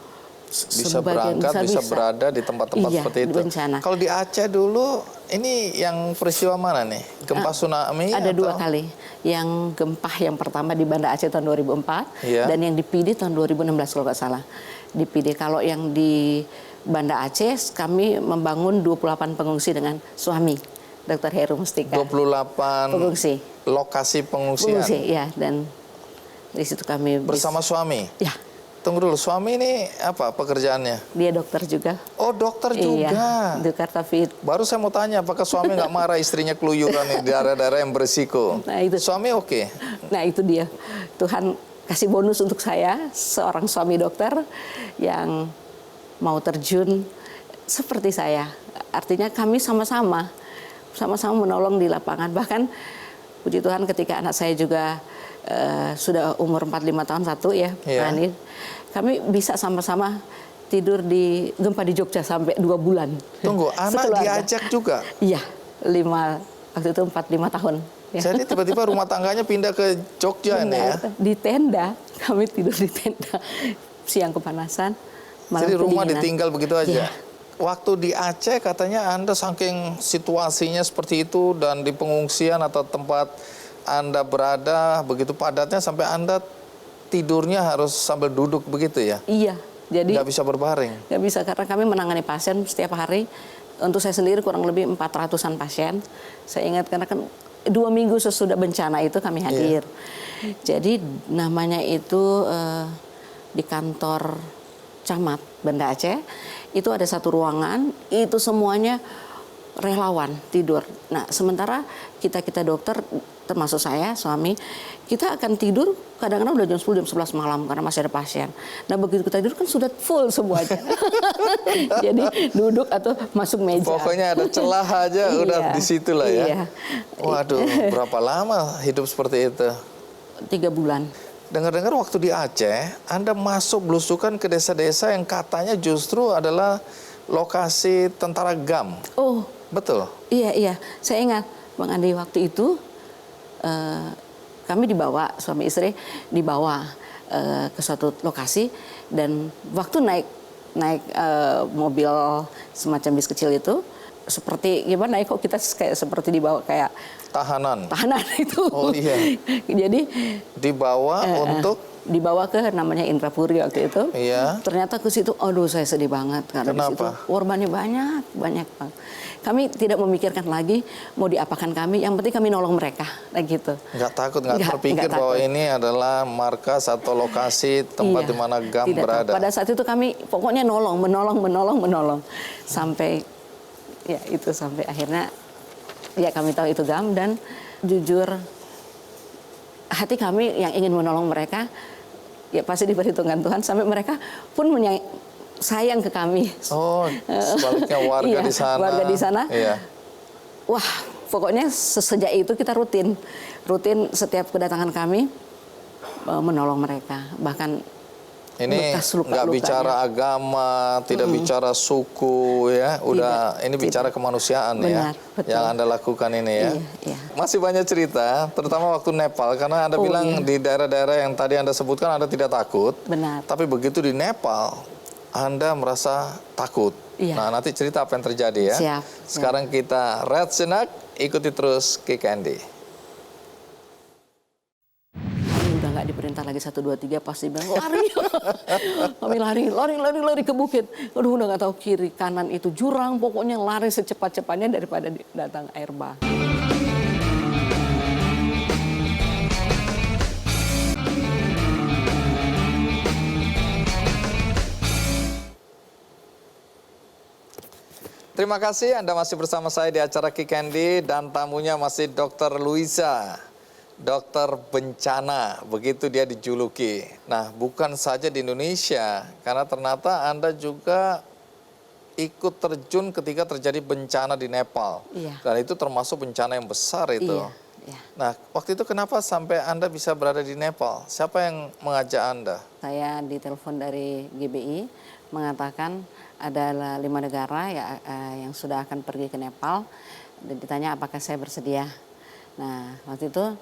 Bisa berangkat, bisa berada di tempat-tempat Iya, seperti itu. bencana. Kalau di Aceh dulu, ini yang peristiwa mana nih? Gempa tsunami? Ada atau? 2 kali. Yang gempa yang pertama di Banda Aceh tahun 2004 Iya. dan yang di Pidi tahun 2016 kalau nggak salah. Di Pidi, kalau yang di Banda Aceh kami membangun 28 pengungsi dengan suami Dr. Heru Mustika. 28 pengungsi. lokasi pengungsian. Pengungsi, ya, dan di situ kami Bersama suami? Ya, Tunggu dulu, suami ini apa pekerjaannya? dia dokter juga. Oh, dokter juga. Iya, dokter tapi Baru saya mau tanya, apakah suami nggak marah istrinya keluyuran di daerah-daerah yang berisiko? Nah, itu. Suami oke? Nah, itu dia. Tuhan kasih bonus untuk saya, seorang suami dokter yang mau terjun seperti saya. Artinya kami sama-sama menolong di lapangan. Bahkan puji Tuhan ketika anak saya juga sudah umur 45 tahun satu ya, Iya. Rani, kami bisa sama-sama tidur di gempa di Jogja sampai 2 bulan. Tunggu, anak Sekeluarga. diajak juga? Iya, waktu itu 45 tahun. Ya. Jadi tiba-tiba rumah tangganya pindah ke Jogja ini ya? Benar, di tenda, kami tidur di tenda. Siang kepanasan, malam Jadi rumah kedinginan. ditinggal begitu aja? Iya. Waktu di Aceh katanya Anda saking situasinya seperti itu dan di pengungsian atau tempat Anda berada begitu padatnya sampai Anda tidurnya harus sambil duduk begitu ya? Iya, jadi Nggak bisa berbaring? nggak bisa karena kami menangani pasien setiap hari. Untuk saya sendiri kurang lebih 400-an pasien. Saya ingat karena kan 2 minggu sesudah bencana itu kami hadir. Jadi namanya itu di kantor camat Banda Aceh, itu ada satu ruangan, itu semuanya relawan tidur. Nah, sementara kita dokter, termasuk saya, suami, kita akan tidur kadang-kadang udah jam 10, jam 11 malam karena masih ada pasien. Nah, begitu kita tidur kan sudah full semuanya. Jadi duduk atau masuk meja. Pokoknya ada celah aja udah Iya, di situ lah ya? iya. Waduh, berapa lama hidup seperti itu? 3 bulan. Dengar-dengar waktu di Aceh, Anda masuk belusukan ke desa-desa yang katanya justru adalah lokasi tentara GAM. Oh, Betul? iya. Saya ingat, Bang Andi, waktu itu kami dibawa, suami istri dibawa ke suatu lokasi dan waktu naik mobil semacam bis kecil itu, seperti gimana ya, kok kita kayak seperti dibawa kayak Tahanan. itu. Oh, iya. Jadi Dibawa untuk dibawa ke namanya Indrapuri waktu itu. Iya. Ternyata ke situ, aduh saya sedih banget karena di situ Kenapa? korbannya banyak banget. Kami tidak memikirkan lagi mau diapakan kami, yang penting kami nolong mereka, gitu. nggak takut, nggak Nggak terpikir bahwa takut. ini adalah markas atau lokasi tempat Iya, di mana GAM tidak tahu. berada. Pada saat itu kami pokoknya menolong sampai ya itu sampai akhirnya ya kami tahu itu GAM dan jujur hati kami yang ingin menolong mereka ya pasti diperhitungkan Tuhan sampai mereka pun sayang ke kami. Oh, sebaliknya warga Iya, di sana. warga di sana. Iya. Wah, pokoknya sejak itu kita rutin setiap kedatangan kami menolong mereka. Bahkan Ini bekas luka-luka, nggak bicara ya. agama, tidak bicara suku ya, udah Tidak, ini bicara tidak. kemanusiaan ya, Benar, betul. yang Anda lakukan ini ya. Iya. Masih banyak cerita, terutama waktu Nepal, karena Anda bilang iya. di daerah-daerah yang tadi Anda sebutkan Anda tidak takut, Benar. tapi begitu di Nepal Anda merasa takut. Iya. Nah, nanti cerita apa yang terjadi ya. Siap. Sekarang kita rehat sejenak, ikuti terus Kick Andy. Udah nggak diperintah lagi 1, 2, 3 pasti bilang lari. Kami lari ke bukit. Aduh udah nggak tahu kiri kanan itu jurang, pokoknya lari secepat-cepatnya daripada datang air bah. Terima kasih Anda masih bersama saya di acara Kick Andy dan tamunya masih Dr. Luisa, dokter bencana, begitu dia dijuluki. Nah, bukan saja di Indonesia, karena ternyata Anda juga ikut terjun ketika terjadi bencana di Nepal. Iya. Dan itu termasuk bencana yang besar itu. Iya. Nah, waktu itu kenapa sampai Anda bisa berada di Nepal? Siapa yang mengajak Anda? Saya ditelepon dari GBI mengatakan ada 5 negara yang sudah akan pergi ke Nepal dan ditanya apakah saya bersedia. Nah, waktu itu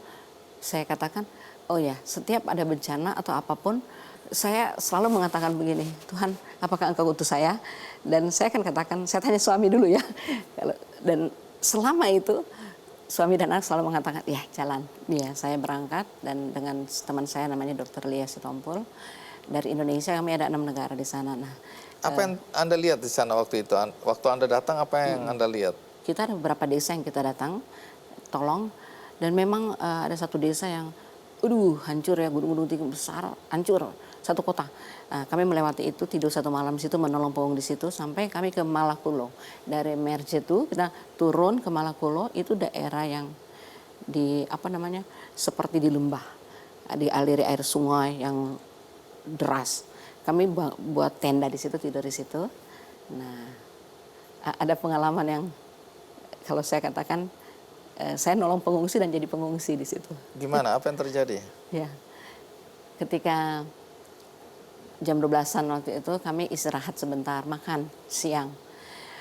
saya katakan, oh ya, setiap ada bencana atau apapun, saya selalu mengatakan begini, Tuhan, apakah Engkau utus saya? Dan saya akan katakan, saya tanya suami dulu ya. Dan selama itu, suami dan anak selalu mengatakan, ya jalan. Ya, saya berangkat dan dengan teman saya namanya Dr. Lia Sitompul. Dari Indonesia, kami ada 6 negara di sana. Nah, Apa yang Anda lihat di sana waktu itu? Waktu Anda datang, apa yang Anda lihat? kita ada beberapa desa yang kita datang, tolong. Dan memang ada satu desa yang, hancur ya, gunung-gunung tinggi besar, hancur. Satu kota. Kami melewati itu, tidur 1 malam di situ, menolong pengungsi di situ sampai kami ke Malakulo. Dari Merje itu kita turun ke Malakulo, itu daerah yang di seperti di lembah, dialiri air sungai yang deras. Kami buat tenda di situ, tidur di situ. Nah, ada pengalaman yang kalau saya katakan saya nolong pengungsi dan jadi pengungsi di situ. Gimana? Apa yang terjadi? Ya, ketika jam 12-an waktu itu kami istirahat sebentar, makan siang.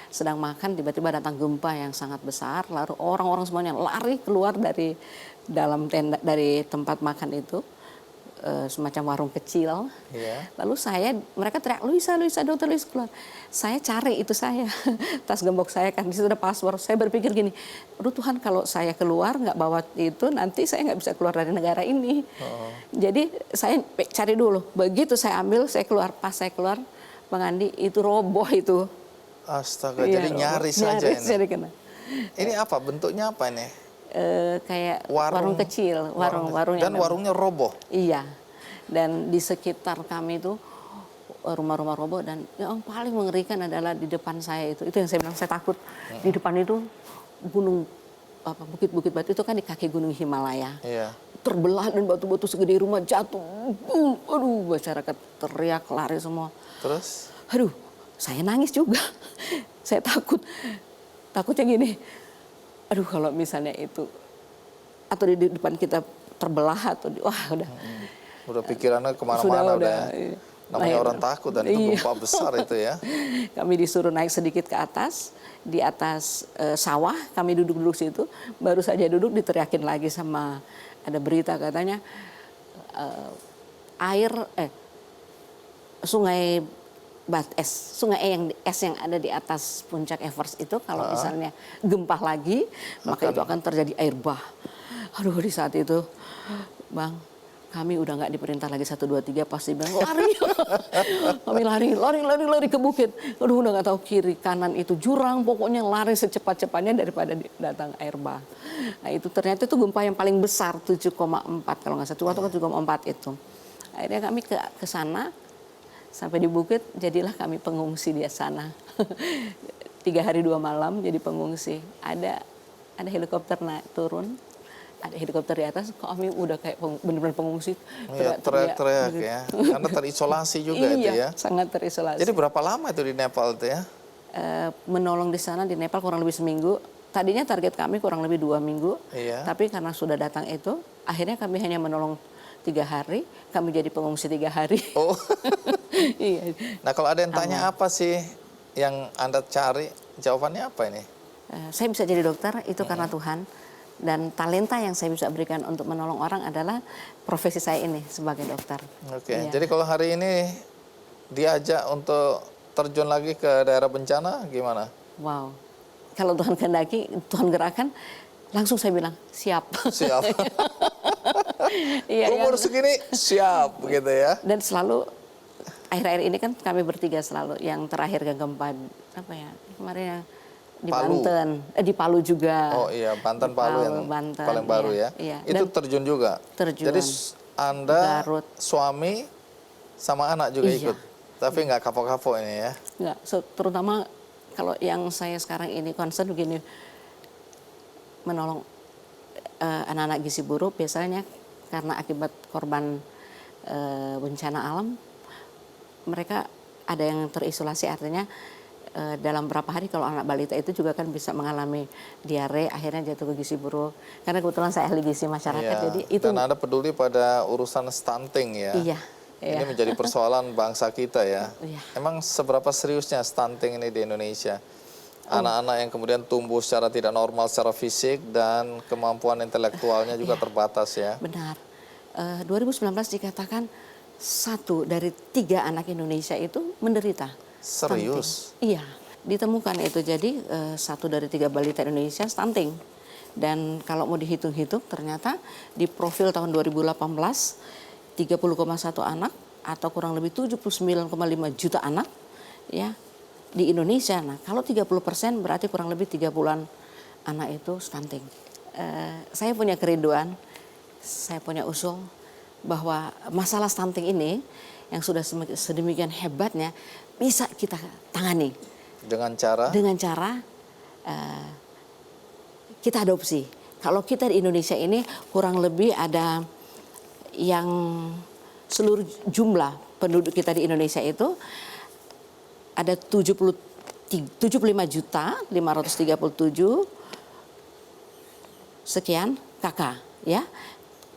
Sedang makan tiba-tiba datang gempa yang sangat besar, lalu orang-orang semuanya lari keluar dari dalam tenda, dari tempat makan itu, semacam warung kecil. Iya. Lalu mereka teriak, Luisa, dokter Luisa keluar. Saya cari itu tas gembok saya kan, di situ ada password. Saya berpikir gini, aduh Tuhan, kalau saya keluar nggak bawa itu, nanti saya nggak bisa keluar dari negara ini. Jadi saya cari dulu. Begitu saya ambil, saya keluar. Pas saya keluar, Bang Andi, itu roboh itu. Astaga, Iya, jadi nyaris saja nyaris ini. jadi kena. Ini apa? Bentuknya apa ini? Kayak warung kecil, warung dan warungnya roboh. Iya. Dan di sekitar kami itu rumah-rumah roboh, dan yang paling mengerikan adalah di depan saya itu yang saya bilang saya takut. Di depan itu gunung bukit-bukit batu itu kan di kaki gunung Himalaya. Iya. Terbelah dan batu-batu segede rumah jatuh. Boom. Aduh, masyarakat teriak, lari semua. Terus? Aduh, saya nangis juga. Saya takutnya gini. Aduh, kalau misalnya itu atau di depan kita terbelah atau wah udah. Udah pikirannya kemana-mana udah. Iya. Namanya orang takut dan itu gempa besar itu ya. Kami disuruh naik sedikit ke atas, di atas sawah, kami duduk-duduk situ, baru saja duduk diteriakin lagi sama, ada berita katanya sungai es yang ada di atas puncak Everest itu kalau misalnya gempa lagi, maka itu akan terjadi air bah. Aduh, di saat itu, Bang, kami udah nggak diperintah lagi 1, 2, 3, pasti bilang lari. Kami lari ke bukit. Aduh, udah nggak tahu kiri kanan itu jurang, pokoknya lari secepat-cepatnya daripada datang air bah. Nah, itu ternyata itu gempa yang paling besar 7,4 kalau nggak salah, waktu 7,4 itu. Akhirnya kami ke sana sampai di bukit, jadilah kami pengungsi di sana. 3 hari 2 malam jadi pengungsi. Ada helikopter turun. Ada helikopter di atas, kami udah kayak benar-benar pengungsi. Teriak-teriak ya. Karena terisolasi juga itu ya. Sangat terisolasi. Jadi berapa lama itu di Nepal itu ya? Menolong di sana di Nepal kurang lebih seminggu. Tadinya target kami kurang lebih 2 minggu. Iya. Tapi karena sudah datang itu, akhirnya kami hanya menolong 3 hari. Kami jadi pengungsi 3 hari. Oh. Iya. Nah, kalau ada yang tanya apa sih yang Anda cari, jawabannya apa ini? Saya bisa jadi dokter itu karena Tuhan. Dan talenta yang saya bisa berikan untuk menolong orang adalah profesi saya ini sebagai dokter. Oke, Iya. jadi kalau hari ini diajak untuk terjun lagi ke daerah bencana, gimana? Wow, kalau Tuhan kehendaki, Tuhan gerakan, langsung saya bilang siap. Siap. Iya, Umur segini siap gitu ya. Dan selalu akhir-akhir ini kan kami bertiga selalu. Yang terakhir gempa kemarin yang di Palu. Banten, di Palu juga. Oh iya, Banten Palu yang Banten, paling baru iya, ya. iya. Itu Dan terjun juga. terjun. Jadi Anda, Garut. suami, sama anak juga Iya. ikut. Tapi nggak kapok-kapok ini ya. Enggak, terutama kalau yang saya sekarang ini concern begini, menolong anak-anak gizi buruk biasanya karena akibat korban bencana alam, mereka ada yang terisolasi, artinya dalam beberapa hari kalau anak balita itu juga kan bisa mengalami diare, akhirnya jatuh ke gizi buruk. Karena kebetulan saya ahli gizi masyarakat, Iya. jadi itu. Dan Anda peduli pada urusan stunting ya. Iya. Ini menjadi persoalan bangsa kita ya. Iya. Emang seberapa seriusnya stunting ini di Indonesia? Anak-anak yang kemudian tumbuh secara tidak normal secara fisik dan kemampuan intelektualnya juga terbatas ya. Benar. 2019 dikatakan 1 dari 3 anak Indonesia itu menderita Serius? stunting. Iya, ditemukan itu. Jadi 1 dari 3 balita Indonesia stunting. Dan kalau mau dihitung-hitung ternyata di profil tahun 2018 30,1 anak atau kurang lebih 79,5 juta anak ya di Indonesia. Nah, kalau 30% berarti kurang lebih 30-an anak itu stunting. Saya punya kerinduan, saya punya usul bahwa masalah stunting ini yang sudah sedemikian hebatnya bisa kita tangani Dengan cara? dengan cara kita adopsi. Kalau kita di Indonesia ini kurang lebih ada yang seluruh jumlah penduduk kita di Indonesia itu ada 75.537 sekian kakak ya.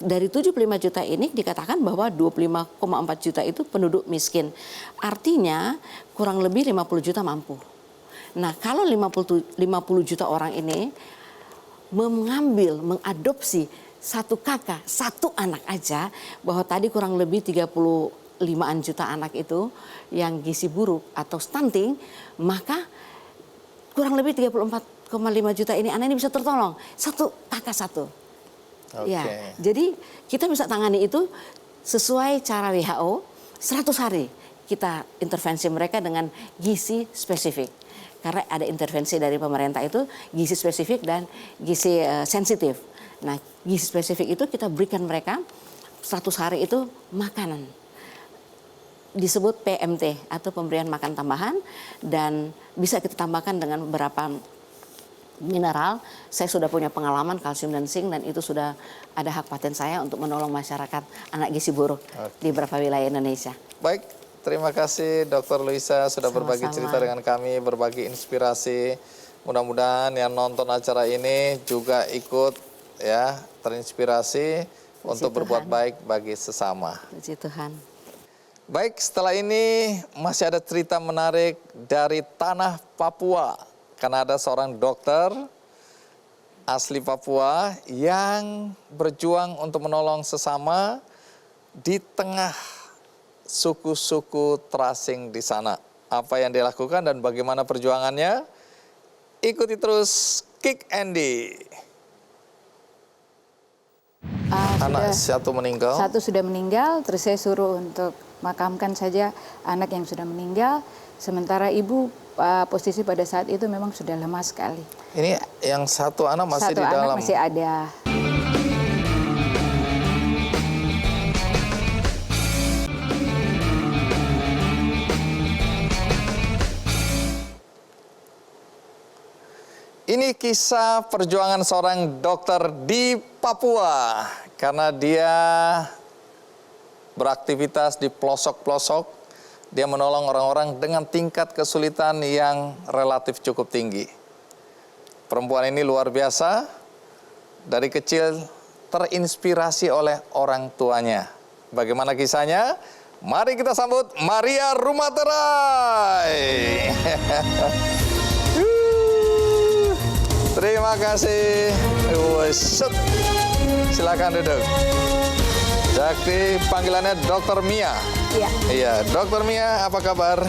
Dari 75 juta ini dikatakan bahwa 25,4 juta itu penduduk miskin. Artinya kurang lebih 50 juta mampu. Nah, kalau 50 juta orang ini mengadopsi 1 kakak, 1 anak aja, bahwa tadi kurang lebih 35-an juta anak itu yang gizi buruk atau stunting, maka kurang lebih 34,5 juta ini anak ini bisa tertolong. 1 kakak 1. Ya, jadi kita bisa tangani itu sesuai cara WHO 100 hari kita intervensi mereka dengan gizi spesifik. Karena ada intervensi dari pemerintah itu gizi spesifik dan gizi sensitif. Nah, gizi spesifik itu kita berikan mereka 100 hari itu makanan. Disebut PMT atau pemberian makan tambahan dan bisa kita tambahkan dengan beberapa mineral. Saya sudah punya pengalaman kalsium dan zinc dan itu sudah ada hak paten saya untuk menolong masyarakat anak gizi buruk di beberapa wilayah Indonesia. Baik, terima kasih Dr. Luisa sudah berbagi cerita dengan kami, berbagi inspirasi. Mudah-mudahan yang nonton acara ini juga ikut ya terinspirasi untuk berbuat baik bagi sesama. Puji Tuhan. Baik, setelah ini masih ada cerita menarik dari tanah Papua. Karena ada seorang dokter asli Papua yang berjuang untuk menolong sesama di tengah suku-suku terasing di sana. Apa yang dia lakukan dan bagaimana perjuangannya? Ikuti terus Kick Andy. Anak 1 meninggal. 1 sudah meninggal, terus saya suruh untuk makamkan saja anak yang sudah meninggal. Sementara ibu posisi pada saat itu memang sudah lemah sekali. Ini yang 1 anak masih 1 di dalam. anak masih ada. Ini kisah perjuangan seorang dokter di Papua. Karena dia beraktivitas di pelosok-pelosok. Dia menolong orang-orang dengan tingkat kesulitan yang relatif cukup tinggi. Perempuan ini luar biasa. Dari kecil terinspirasi oleh orang tuanya. Bagaimana kisahnya? Mari kita sambut Maria Rumaterai. Terima kasih. Silakan duduk. Jadi panggilannya Dr. Mia. Iya. Iya, Dr. Mia, apa kabar?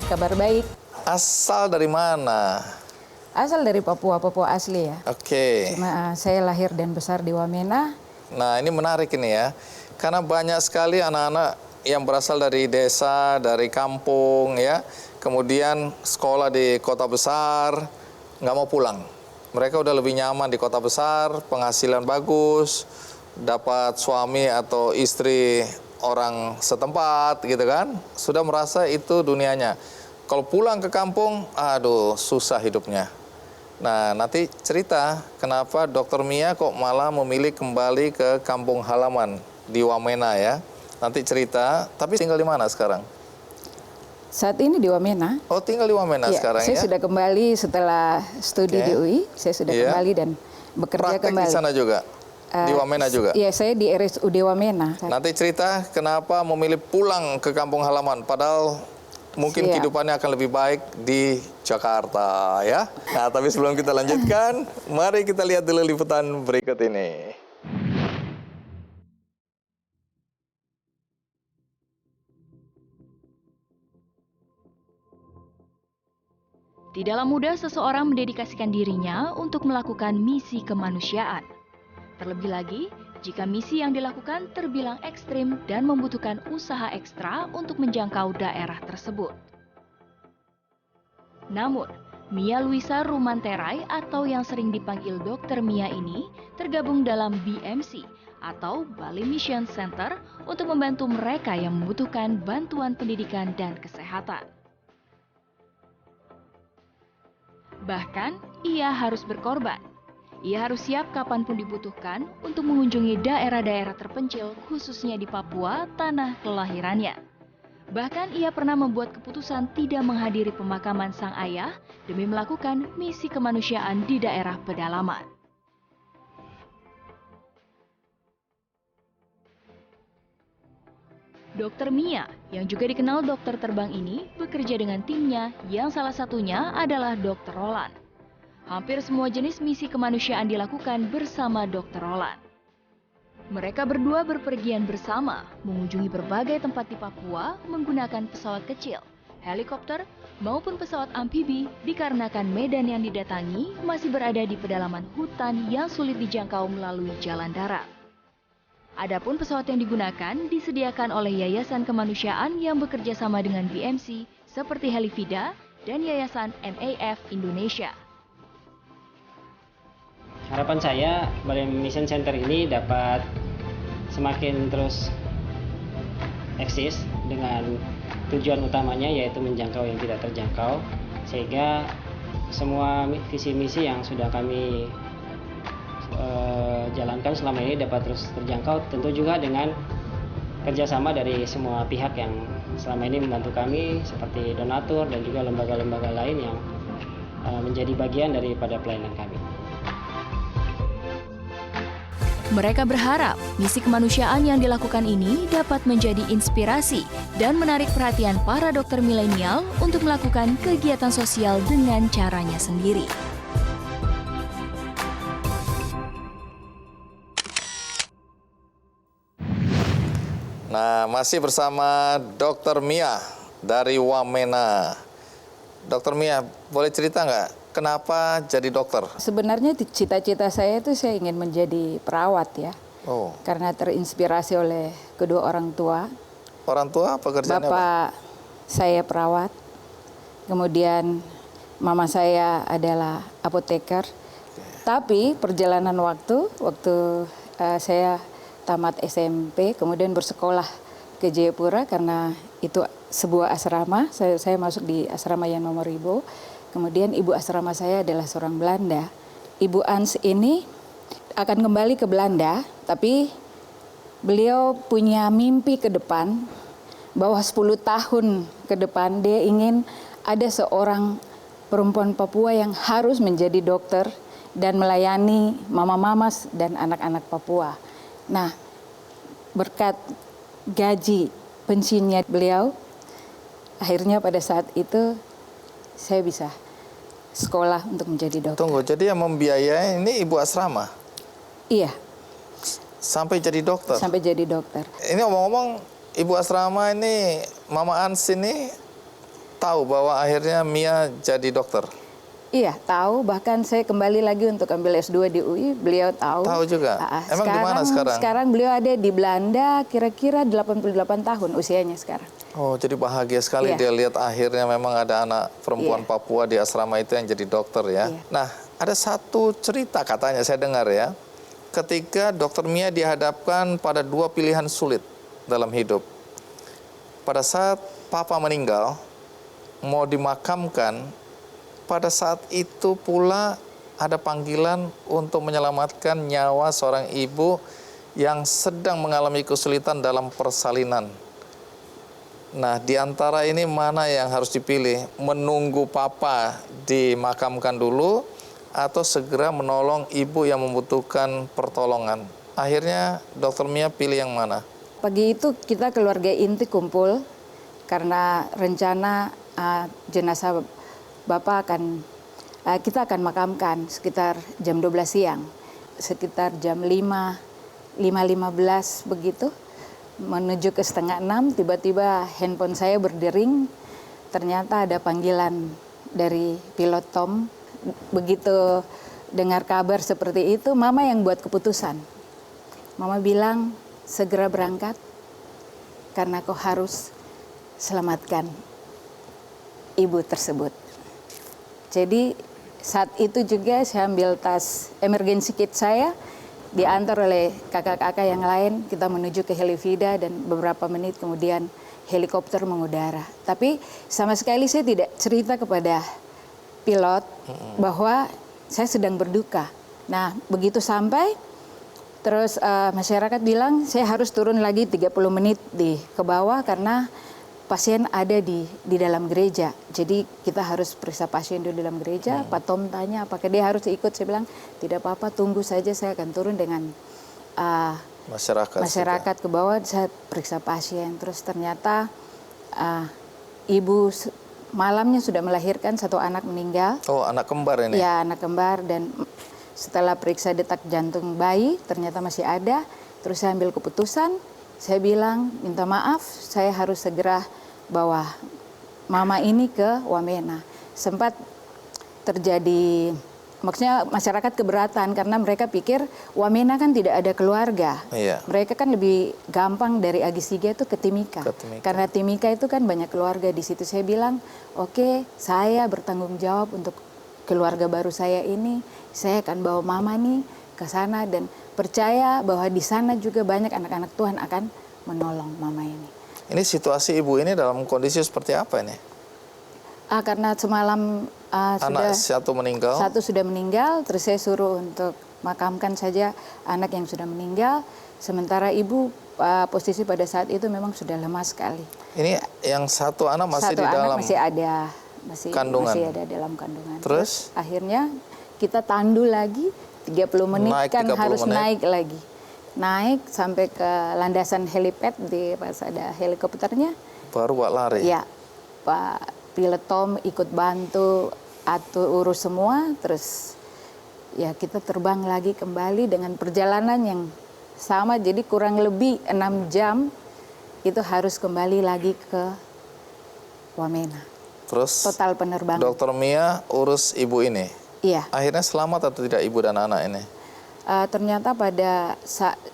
Kabar baik. Asal dari mana? Asal dari Papua, Papua asli ya. Oke. Cuma saya lahir dan besar di Wamena. Nah, ini menarik ini ya. Karena banyak sekali anak-anak yang berasal dari desa, dari kampung ya. Kemudian sekolah di kota besar, nggak mau pulang. Mereka udah lebih nyaman di kota besar, penghasilan bagus, dapat suami atau istri orang setempat gitu kan, sudah merasa itu dunianya. Kalau pulang ke kampung, aduh susah hidupnya. Nah, nanti cerita kenapa Dr. Mia kok malah memilih kembali ke kampung halaman di Wamena ya. Nanti cerita, tapi tinggal di mana sekarang? Saat ini di Wamena. Oh, tinggal di Wamena sekarang saya ya? sudah kembali setelah studi di UI, saya sudah kembali dan bekerja praktek kembali. Di sana juga? Di Wamena juga? Iya, saya di RSUD Wamena. Nanti cerita kenapa memilih pulang ke kampung halaman, padahal mungkin Siap. kehidupannya akan lebih baik di Jakarta ya. Nah, tapi sebelum kita lanjutkan, mari kita lihat dulu liputan berikut ini. Tidaklah mudah seseorang mendedikasikan dirinya untuk melakukan misi kemanusiaan. Terlebih lagi, jika misi yang dilakukan terbilang ekstrim dan membutuhkan usaha ekstra untuk menjangkau daerah tersebut. Namun, Mia Luisa Rumanterai atau yang sering dipanggil Dr. Mia ini tergabung dalam BMC atau Bali Mission Center untuk membantu mereka yang membutuhkan bantuan pendidikan dan kesehatan. Bahkan, ia harus berkorban. Ia harus siap kapanpun dibutuhkan untuk mengunjungi daerah-daerah terpencil, khususnya di Papua, tanah kelahirannya. Bahkan ia pernah membuat keputusan tidak menghadiri pemakaman sang ayah demi melakukan misi kemanusiaan di daerah pedalaman. Dr. Mia, yang juga dikenal dokter terbang ini, bekerja dengan timnya yang salah satunya adalah Dr. Roland. Hampir semua jenis misi kemanusiaan dilakukan bersama Dr. Roland. Mereka berdua berpergian bersama, mengunjungi berbagai tempat di Papua menggunakan pesawat kecil, helikopter, maupun pesawat amfibi dikarenakan medan yang didatangi masih berada di pedalaman hutan yang sulit dijangkau melalui jalan darat. Adapun pesawat yang digunakan disediakan oleh Yayasan Kemanusiaan yang bekerja sama dengan BMC seperti Helivida dan Yayasan MAF Indonesia. Harapan saya Bali Mission Center ini dapat semakin terus eksis dengan tujuan utamanya yaitu menjangkau yang tidak terjangkau, sehingga semua visi misi yang sudah kami jalankan selama ini dapat terus terjangkau, tentu juga dengan kerjasama dari semua pihak yang selama ini membantu kami seperti donatur dan juga lembaga-lembaga lain yang menjadi bagian daripada pelayanan kami. Mereka berharap misi kemanusiaan yang dilakukan ini dapat menjadi inspirasi dan menarik perhatian para dokter milenial untuk melakukan kegiatan sosial dengan caranya sendiri. Nah, masih bersama Dr. Mia dari Wamena. Dr. Mia, boleh cerita nggak kenapa jadi dokter? Sebenarnya cita-cita saya itu saya ingin menjadi perawat ya. Oh, Karena terinspirasi oleh kedua orang tua. orang tua pekerjaannya apa? Bapak saya perawat, kemudian mama saya adalah apoteker. Tapi perjalanan waktu saya tamat SMP, kemudian bersekolah ke Jayapura karena itu sebuah asrama. Saya masuk di asrama Yanomoribo. Kemudian ibu asrama saya adalah seorang Belanda. Ibu Ans ini akan kembali ke Belanda, tapi beliau punya mimpi ke depan bahwa 10 tahun ke depan dia ingin ada seorang perempuan Papua yang harus menjadi dokter dan melayani mama-mama dan anak-anak Papua. Nah, berkat gaji pensiunnya beliau, akhirnya pada saat itu saya bisa sekolah untuk menjadi dokter. Tunggu, jadi yang membiayai ini ibu asrama? Iya, Sampai jadi dokter? sampai jadi dokter. Ini ngomong-ngomong, ibu asrama ini, Mama Ans ini tahu bahwa akhirnya Mia jadi dokter? Iya, tahu. Bahkan saya kembali lagi untuk ambil S2 di UI, beliau tahu. Tahu juga? Emang di mana sekarang? Sekarang beliau ada di Belanda, kira-kira 88 tahun usianya sekarang. Oh, jadi bahagia sekali Iya. dia lihat akhirnya memang ada anak perempuan Iya. Papua di asrama itu yang jadi dokter ya. Iya. Nah, ada satu cerita katanya saya dengar ya. Ketika Dr. Mia dihadapkan pada dua pilihan sulit dalam hidup. Pada saat papa meninggal, mau dimakamkan, pada saat itu pula ada panggilan untuk menyelamatkan nyawa seorang ibu yang sedang mengalami kesulitan dalam persalinan. Nah, di antara ini mana yang harus dipilih? Menunggu papa dimakamkan dulu atau segera menolong ibu yang membutuhkan pertolongan? Akhirnya Dr. Mia pilih yang mana? Pagi itu kita keluarga inti kumpul karena rencana jenazah Bapak kita akan makamkan sekitar jam 12 siang. Sekitar jam 5.15 begitu, menuju ke 5:30, tiba-tiba handphone saya berdering, ternyata ada panggilan dari pilot Tom. Begitu dengar kabar seperti itu, Mama yang buat keputusan. Mama bilang, segera berangkat, karena kau harus selamatkan ibu tersebut. Jadi saat itu juga saya ambil tas emergency kit saya, diantar oleh kakak-kakak yang lain, kita menuju ke Helivida dan beberapa menit kemudian helikopter mengudara. Tapi sama sekali saya tidak cerita kepada pilot bahwa saya sedang berduka. Nah, begitu sampai, terus masyarakat bilang saya harus turun lagi 30 menit ke bawah karena pasien ada di dalam gereja. Jadi kita harus periksa pasien di dalam gereja. Pak Tom tanya apakah dia harus ikut. Saya bilang tidak apa-apa, tunggu saja, saya akan turun dengan masyarakat ke bawah, saya periksa pasien. Terus ternyata ibu malamnya sudah melahirkan satu anak meninggal. Oh, anak kembar ini? Ya, anak kembar. Dan setelah periksa detak jantung bayi, ternyata masih ada. Terus saya ambil keputusan, saya bilang minta maaf, saya harus segera bawa Mama ini ke Wamena. Sempat terjadi, maksudnya masyarakat keberatan karena mereka pikir Wamena kan tidak ada keluarga. Iya. Mereka kan lebih gampang dari Agisiga itu ke Timika. Karena Timika itu kan banyak keluarga di situ. Saya bilang, oke, saya bertanggung jawab untuk keluarga baru saya ini. Saya akan bawa Mama nih ke sana dan percaya bahwa di sana juga banyak anak-anak Tuhan akan menolong Mama ini. Ini situasi ibu ini dalam kondisi seperti apa ini? Karena semalam anak satu meninggal. Satu sudah meninggal, terus saya suruh untuk makamkan saja anak yang sudah meninggal. Sementara ibu posisi pada saat itu memang sudah lemah sekali. Ini yang satu anak masih satu di dalam anak masih ada, kandungan. masih ada dalam kandungan. Terus akhirnya kita tandu lagi 30 menit naik kan 30 harus menit. naik lagi. Naik sampai ke landasan helipad pas ada helikopternya. Baru buat lari. Ya, Pak pilot Tom ikut bantu urus semua, terus ya kita terbang lagi kembali dengan perjalanan yang sama, jadi kurang lebih 6 jam itu harus kembali lagi ke Wamena. Terus total penerbangan. Dokter Mia urus ibu ini. Iya. Akhirnya selamat atau tidak ibu dan anak ini? Ternyata pada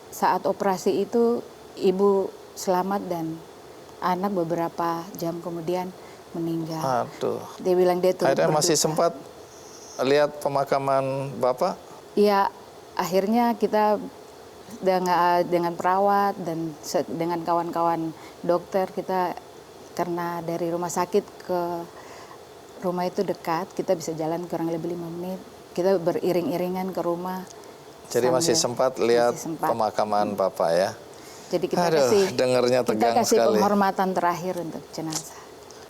saat operasi itu ibu selamat dan anak beberapa jam kemudian meninggal. Aduh. Dia bilang dia turut akhirnya berduka. masih sempat lihat pemakaman Bapak? Iya, akhirnya kita dengan perawat dan dengan kawan-kawan dokter, kita karena dari rumah sakit ke rumah itu dekat, kita bisa jalan kurang lebih 5 menit. Kita beriring-iringan ke rumah. Jadi masih sempat lihat pemakaman Bapak ya? Jadi kita dengernya tegang kasih sekali. penghormatan terakhir untuk jenazah.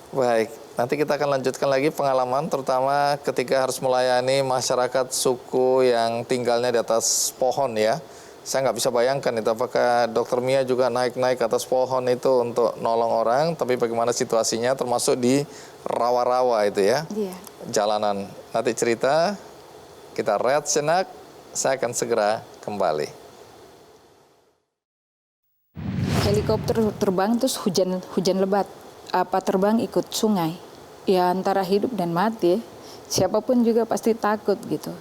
Baik, nanti kita akan lanjutkan lagi pengalaman, terutama ketika harus melayani masyarakat suku yang tinggalnya di atas pohon ya. Saya nggak bisa bayangkan itu, apakah Dokter Mia juga naik-naik ke atas pohon itu untuk nolong orang, tapi bagaimana situasinya termasuk di rawa-rawa itu ya, jalanan. Nanti cerita, kita rehat sejenak, saya akan segera kembali. Helikopter terbang terus hujan lebat, terbang ikut sungai. Ya antara hidup dan mati, siapapun juga pasti takut gitu.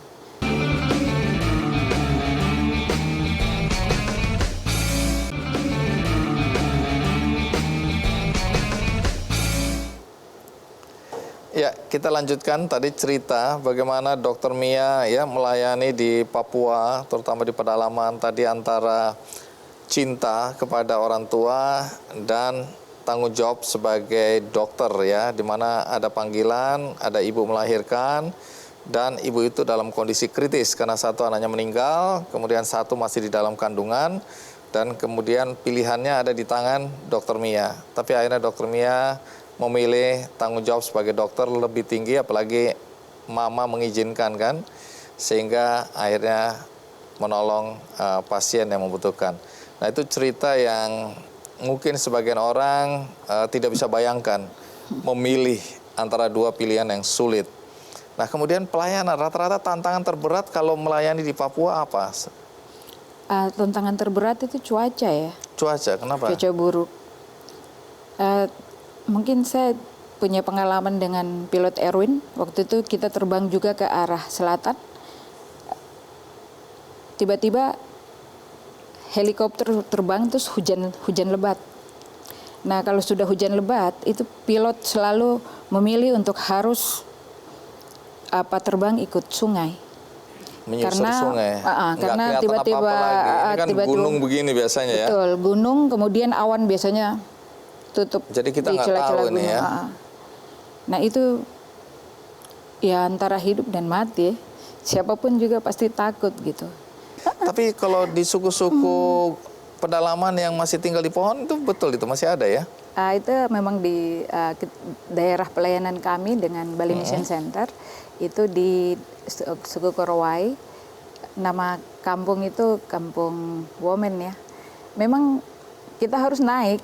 Ya, kita lanjutkan tadi cerita bagaimana Dokter Mia ya melayani di Papua, terutama di pedalaman tadi, antara cinta kepada orang tua dan tanggung jawab sebagai dokter ya, di mana ada panggilan, ada ibu melahirkan dan ibu itu dalam kondisi kritis karena satu anaknya meninggal, kemudian satu masih di dalam kandungan, dan kemudian pilihannya ada di tangan Dokter Mia. Tapi akhirnya Dokter Mia memilih tanggung jawab sebagai dokter lebih tinggi, apalagi mama mengizinkan kan, sehingga akhirnya menolong pasien yang membutuhkan. Nah itu cerita yang mungkin sebagian orang tidak bisa bayangkan memilih antara dua pilihan yang sulit. Nah, kemudian pelayanan, rata-rata tantangan terberat kalau melayani di Papua apa? Tantangan terberat itu cuaca ya. Cuaca, kenapa? Cuaca buruk. Mungkin saya punya pengalaman dengan pilot Erwin. Waktu itu kita terbang juga ke arah selatan. Tiba-tiba helikopter terbang terus hujan lebat. Nah, kalau sudah hujan lebat, itu pilot selalu memilih untuk harus terbang ikut sungai. Menyusur sungai. Karena tiba-tiba ini kan gunung begini biasanya ya. Betul, gunung kemudian awan biasanya tutup. Jadi kita di nggak celah-celah tahu ini gunung. ya. Nah, itu ya antara hidup dan mati. Siapapun juga pasti takut gitu. Tapi kalau di suku-suku pedalaman yang masih tinggal di pohon itu betul itu masih ada ya? Itu memang di daerah pelayanan kami dengan Bali Mission Center itu di suku Korowai. Nama kampung itu Kampung Women ya. Memang kita harus naik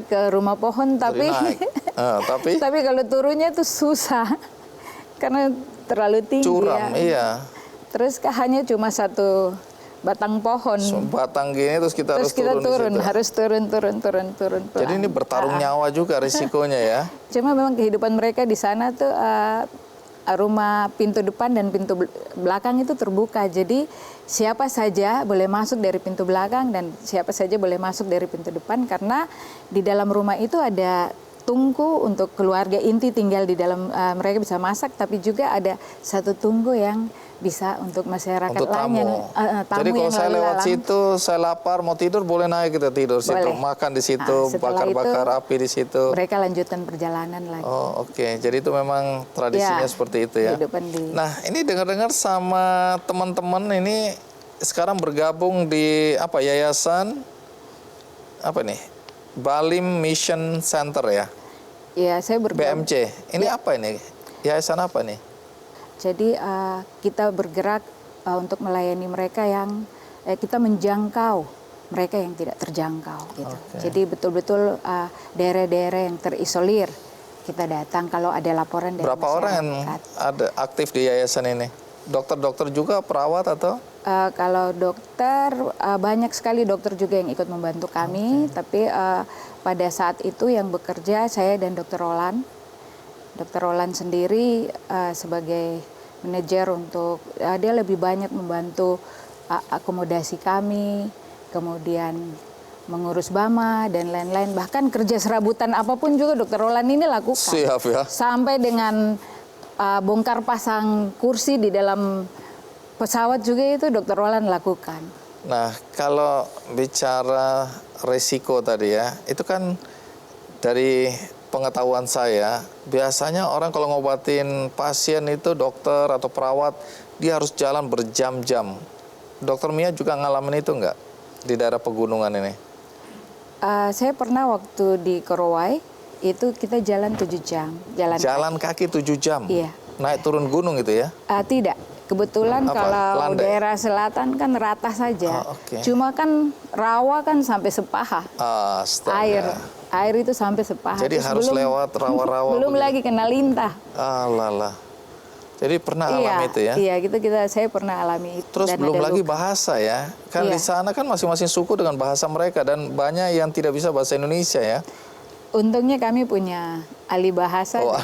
ke rumah pohon tapi tapi kalau turunnya itu susah karena terlalu tinggi. Curam, ya. iya. Terus hanya cuma satu batang pohon. Batang gini terus kita harus turun. Harus turun. Jadi ini bertarung nyawa juga risikonya ya. Cuma memang kehidupan mereka di sana tuh rumah pintu depan dan pintu belakang itu terbuka. Jadi siapa saja boleh masuk dari pintu belakang dan siapa saja boleh masuk dari pintu depan karena di dalam rumah itu ada tungku untuk keluarga inti tinggal di dalam, mereka bisa masak, tapi juga ada satu tungku yang bisa untuk masyarakat untuk lain. tamu. Jadi kalau saya lewat situ, saya lapar mau tidur boleh naik kita tidur situ, makan di situ, bakar-bakar api di situ. Mereka lanjutkan perjalanan lagi. Oh oke. Jadi itu memang tradisinya seperti itu ya. Nah ini dengar-dengar sama teman-teman ini sekarang bergabung di apa yayasan apa nih? Bali Mission Center ya? Iya, saya bergabung. BMC. Ini apa ini? Yayasan apa nih? Jadi kita bergerak untuk melayani mereka yang kita menjangkau mereka yang tidak terjangkau gitu. Jadi betul-betul daerah-daerah yang terisolir kita datang kalau ada laporan dari masyarakat. Berapa orang yang ada aktif di yayasan ini? Dokter-dokter juga, perawat atau? Kalau dokter, banyak sekali dokter juga yang ikut membantu kami. Tapi pada saat itu yang bekerja saya dan Dr. Roland. Dr. Roland sendiri sebagai manajer untuk, dia lebih banyak membantu akomodasi kami, kemudian mengurus BAMA dan lain-lain. Bahkan kerja serabutan apapun juga Dr. Roland ini lakukan. Siap ya. Sampai dengan bongkar pasang kursi di dalam pesawat juga itu Dr. Roland lakukan. Nah, kalau bicara resiko tadi ya, itu kan dari pengetahuan saya, biasanya orang kalau ngobatin pasien itu dokter atau perawat, dia harus jalan berjam-jam. Dokter Mia juga ngalamin itu nggak di daerah pegunungan ini? Saya pernah waktu di Korowai, itu kita jalan 7 jam. Jalan kaki 7 jam? Iya. Naik turun gunung itu ya? Tidak. Kebetulan kalau daerah selatan kan rata saja. Cuma kan rawa kan sampai sepaha. Air itu sampai sepaha. Jadi harus lewat rawa-rawa. Belum lagi kena lintah. Alah. Jadi pernah alami itu ya? Iya, saya pernah alami itu. Terus belum lagi bahasa ya. Kan di sana kan masing-masing suku dengan bahasa mereka dan banyak yang tidak bisa bahasa Indonesia ya. Untungnya kami punya ahli bahasa. Dan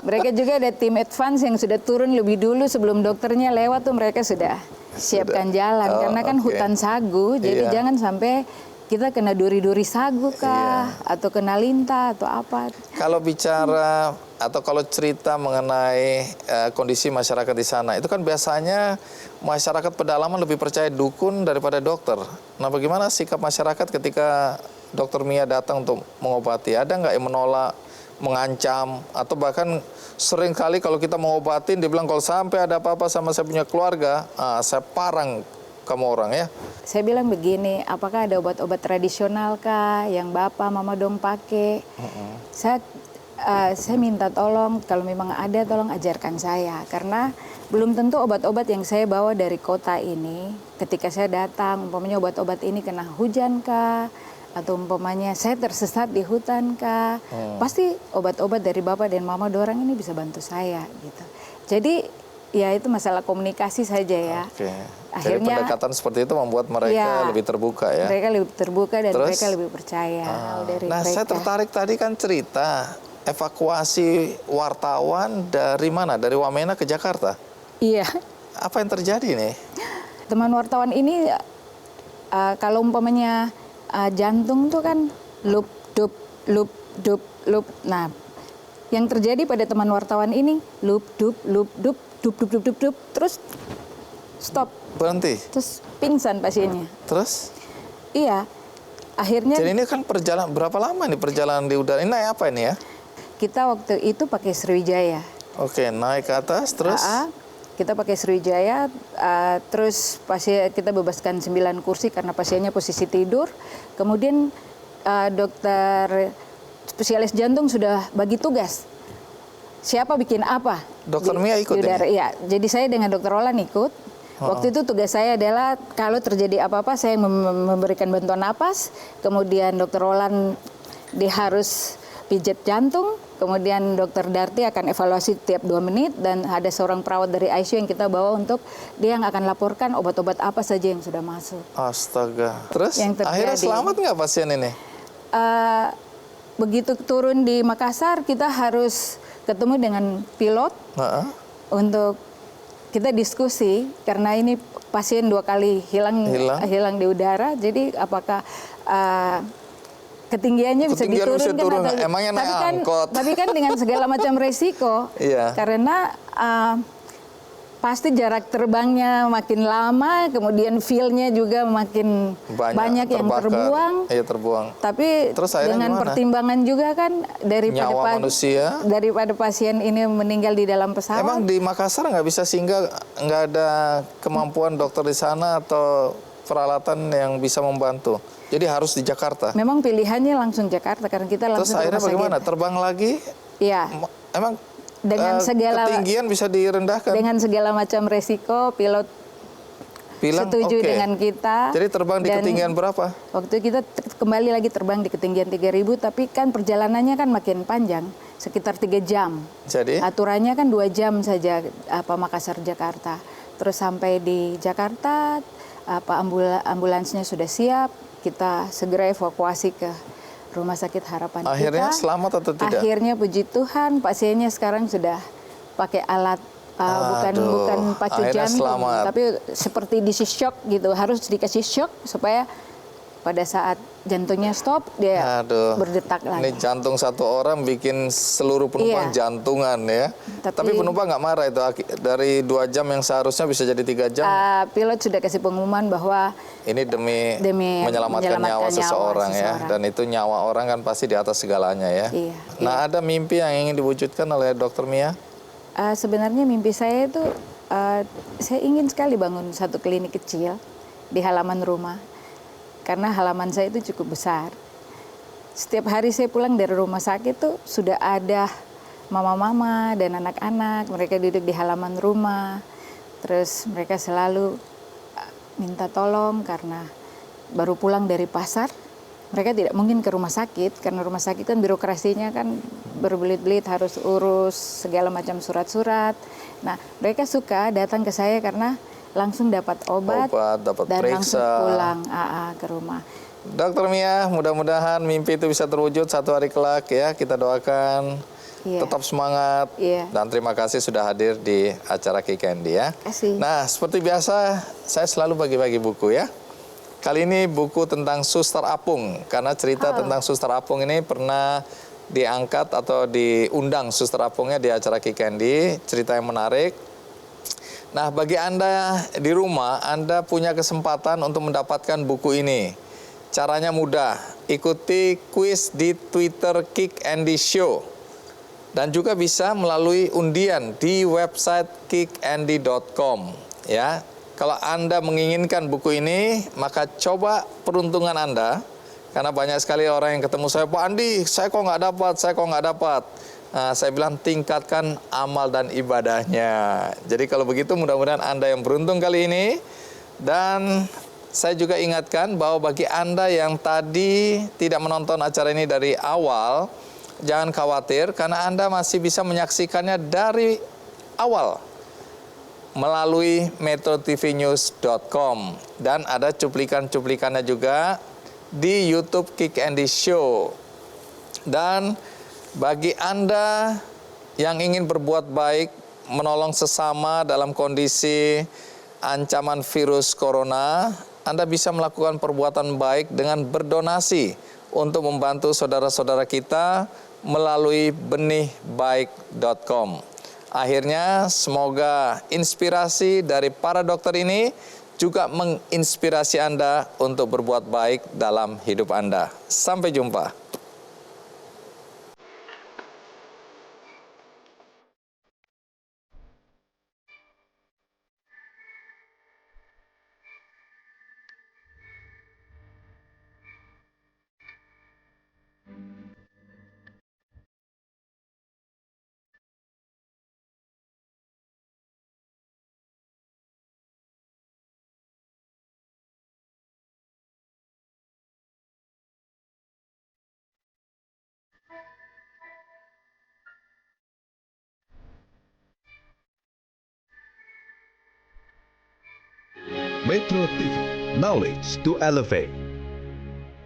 mereka juga ada tim advance yang sudah turun lebih dulu sebelum dokternya lewat tuh mereka sudah siapkan jalan. Karena kan hutan sagu, jadi jangan sampai kita kena duri-duri sagu kah, atau kena lintah atau apa. Kalau bicara atau kalau cerita mengenai kondisi masyarakat di sana, itu kan biasanya masyarakat pedalaman lebih percaya dukun daripada dokter. Nah bagaimana sikap masyarakat ketika Dokter Mia datang untuk mengobati? Ada nggak yang menolak, mengancam, atau bahkan sering kali kalau kita mengobatin, dia bilang kalau sampai ada apa-apa sama saya punya keluarga, saya parang kamu orang ya? Saya bilang begini, apakah ada obat-obat tradisional kah yang Bapak, Mama dong pakai? Saya minta tolong, kalau memang ada tolong ajarkan saya. Karena belum tentu obat-obat yang saya bawa dari kota ini, ketika saya datang, umpamanya obat-obat ini kena hujan kah, atau umpamanya saya tersesat di hutan kah, pasti obat-obat dari bapak dan mama dorang ini bisa bantu saya gitu. Jadi ya itu masalah komunikasi saja ya. Oke. Jadi Akhirnya pendekatan seperti itu membuat mereka ya, lebih terbuka ya. mereka lebih terbuka dan Terus? mereka lebih percaya dari Nah, mereka. saya tertarik tadi kan cerita evakuasi wartawan dari mana? Dari Wamena ke Jakarta. Iya. Apa yang terjadi nih? Teman wartawan ini kalau umpamanya jantung tuh kan loop dup loop dup loop. Nah, yang terjadi pada teman wartawan ini loop dup dup dup dup terus stop, Berhenti. terus pingsan pasiennya. Terus? Iya. Akhirnya Jadi ini kan perjalanan berapa lama nih perjalanan di udara? Ini naik apa ini ya? kita waktu itu pakai Sriwijaya. Oke, naik ke atas terus. Kita pakai Sriwijaya, terus pasien kita bebaskan 9 kursi karena pasiennya posisi tidur. Kemudian dokter spesialis jantung sudah bagi tugas. Siapa bikin apa? Dokter Mia ikut di udara. ini? Iya, jadi saya dengan Dokter Roland ikut. Waktu itu tugas saya adalah kalau terjadi apa-apa saya memberikan bantuan napas. Kemudian Dokter Roland dia harus pijat jantung. Kemudian Dokter Darti akan evaluasi tiap 2 menit dan ada seorang perawat dari ICU yang kita bawa untuk dia yang akan laporkan obat-obat apa saja yang sudah masuk. Astaga. Terus Yang terjadi. akhirnya selamat nggak pasien ini? Begitu turun di Makassar kita harus ketemu dengan pilot Heeh. untuk kita diskusi karena ini pasien 2 kali hilang di udara. Jadi apakah ketinggiannya bisa Ketinggian bisa turun, diturunkan emangnya naik tapi angkot. tapi kan dengan segala macam resiko. Iya. Karena pasti jarak terbangnya makin lama, kemudian feel-nya juga makin banyak yang terbakar. terbuang. Iya, terbuang. Tapi Terus akhirnya dengan gimana? pertimbangan juga kan Nyawa manusia. daripada pasien ini meninggal di dalam pesawat. Emang di Makassar nggak bisa singgah, nggak ada kemampuan dokter di sana atau peralatan yang bisa membantu. Jadi harus di Jakarta. Memang pilihannya langsung Jakarta karena kita Terus langsung ke akhirnya rumah sakit. bagaimana? Terbang lagi? Iya. Emang Dengan segala ketinggian bisa direndahkan? dengan segala macam resiko, pilot Bilang, setuju oke. dengan kita. Jadi terbang di Dan ketinggian berapa? Waktu kita kembali lagi terbang di ketinggian 3.000, tapi kan perjalanannya kan makin panjang, sekitar 3 jam. Jadi? Aturannya kan 2 jam saja Makassar Jakarta. Terus sampai di Jakarta ambulansnya sudah siap, kita segera evakuasi ke Rumah Sakit Harapan Akhirnya kita. selamat atau tidak? Akhirnya puji Tuhan pasiennya sekarang sudah pakai alat bukan pacu akhirnya jantung, selamat. tapi seperti di shock gitu, harus dikasih shock supaya pada saat jantungnya stop dia berdetak lagi. Ini jantung satu orang bikin seluruh penumpang Iya. jantungan ya. Tapi penumpang nggak marah itu dari 2 jam yang seharusnya bisa jadi 3 jam. Pilot sudah kasih pengumuman bahwa Ini demi menyelamatkan nyawa seseorang ya. Dan itu nyawa orang kan pasti di atas segalanya ya. Iya, Nah ada mimpi yang ingin diwujudkan oleh Dokter Mia? Sebenarnya mimpi saya itu saya ingin sekali bangun satu klinik kecil di halaman rumah. Karena halaman saya itu cukup besar. Setiap hari saya pulang dari rumah sakit tuh sudah ada mama-mama dan anak-anak. Mereka duduk di halaman rumah. Terus mereka selalu minta tolong karena baru pulang dari pasar. Mereka tidak mungkin ke rumah sakit. Karena rumah sakit kan birokrasinya kan berbelit-belit harus urus segala macam surat-surat. Nah mereka suka datang ke saya karena langsung dapat obat dapat dan periksa. langsung pulang ke rumah. Dokter Mia, mudah-mudahan mimpi itu bisa terwujud satu hari kelak ya. Kita doakan. Iya. Tetap semangat. Iya. Dan terima kasih sudah hadir di acara Ki Candy ya. Kasih. Nah, seperti biasa saya selalu bagi-bagi buku ya. Kali ini buku tentang Suster Apung. Karena cerita tentang Suster Apung ini pernah diangkat atau diundang Suster Apungnya di acara Ki Candy. Cerita yang menarik. Nah, bagi Anda di rumah, Anda punya kesempatan untuk mendapatkan buku ini. Caranya mudah, ikuti kuis di Twitter Kick Andy Show. Dan juga bisa melalui undian di website kickandy.com. Ya, kalau Anda menginginkan buku ini, maka coba peruntungan Anda. Karena banyak sekali orang yang ketemu saya, Pak Andi, saya kok nggak dapat. Nah, saya bilang tingkatkan amal dan ibadahnya. Jadi kalau begitu mudah-mudahan Anda yang beruntung kali ini. Dan saya juga ingatkan bahwa bagi Anda yang tadi tidak menonton acara ini dari awal, jangan khawatir karena Anda masih bisa menyaksikannya dari awal melalui metrotvnews.com dan ada cuplikan-cuplikannya juga di YouTube Kick Andy Show. Dan bagi Anda yang ingin berbuat baik, menolong sesama dalam kondisi ancaman virus corona, Anda bisa melakukan perbuatan baik dengan berdonasi untuk membantu saudara-saudara kita melalui benihbaik.com. Akhirnya, semoga inspirasi dari para dokter ini juga menginspirasi Anda untuk berbuat baik dalam hidup Anda. Sampai jumpa. Metro TV, knowledge to elevate.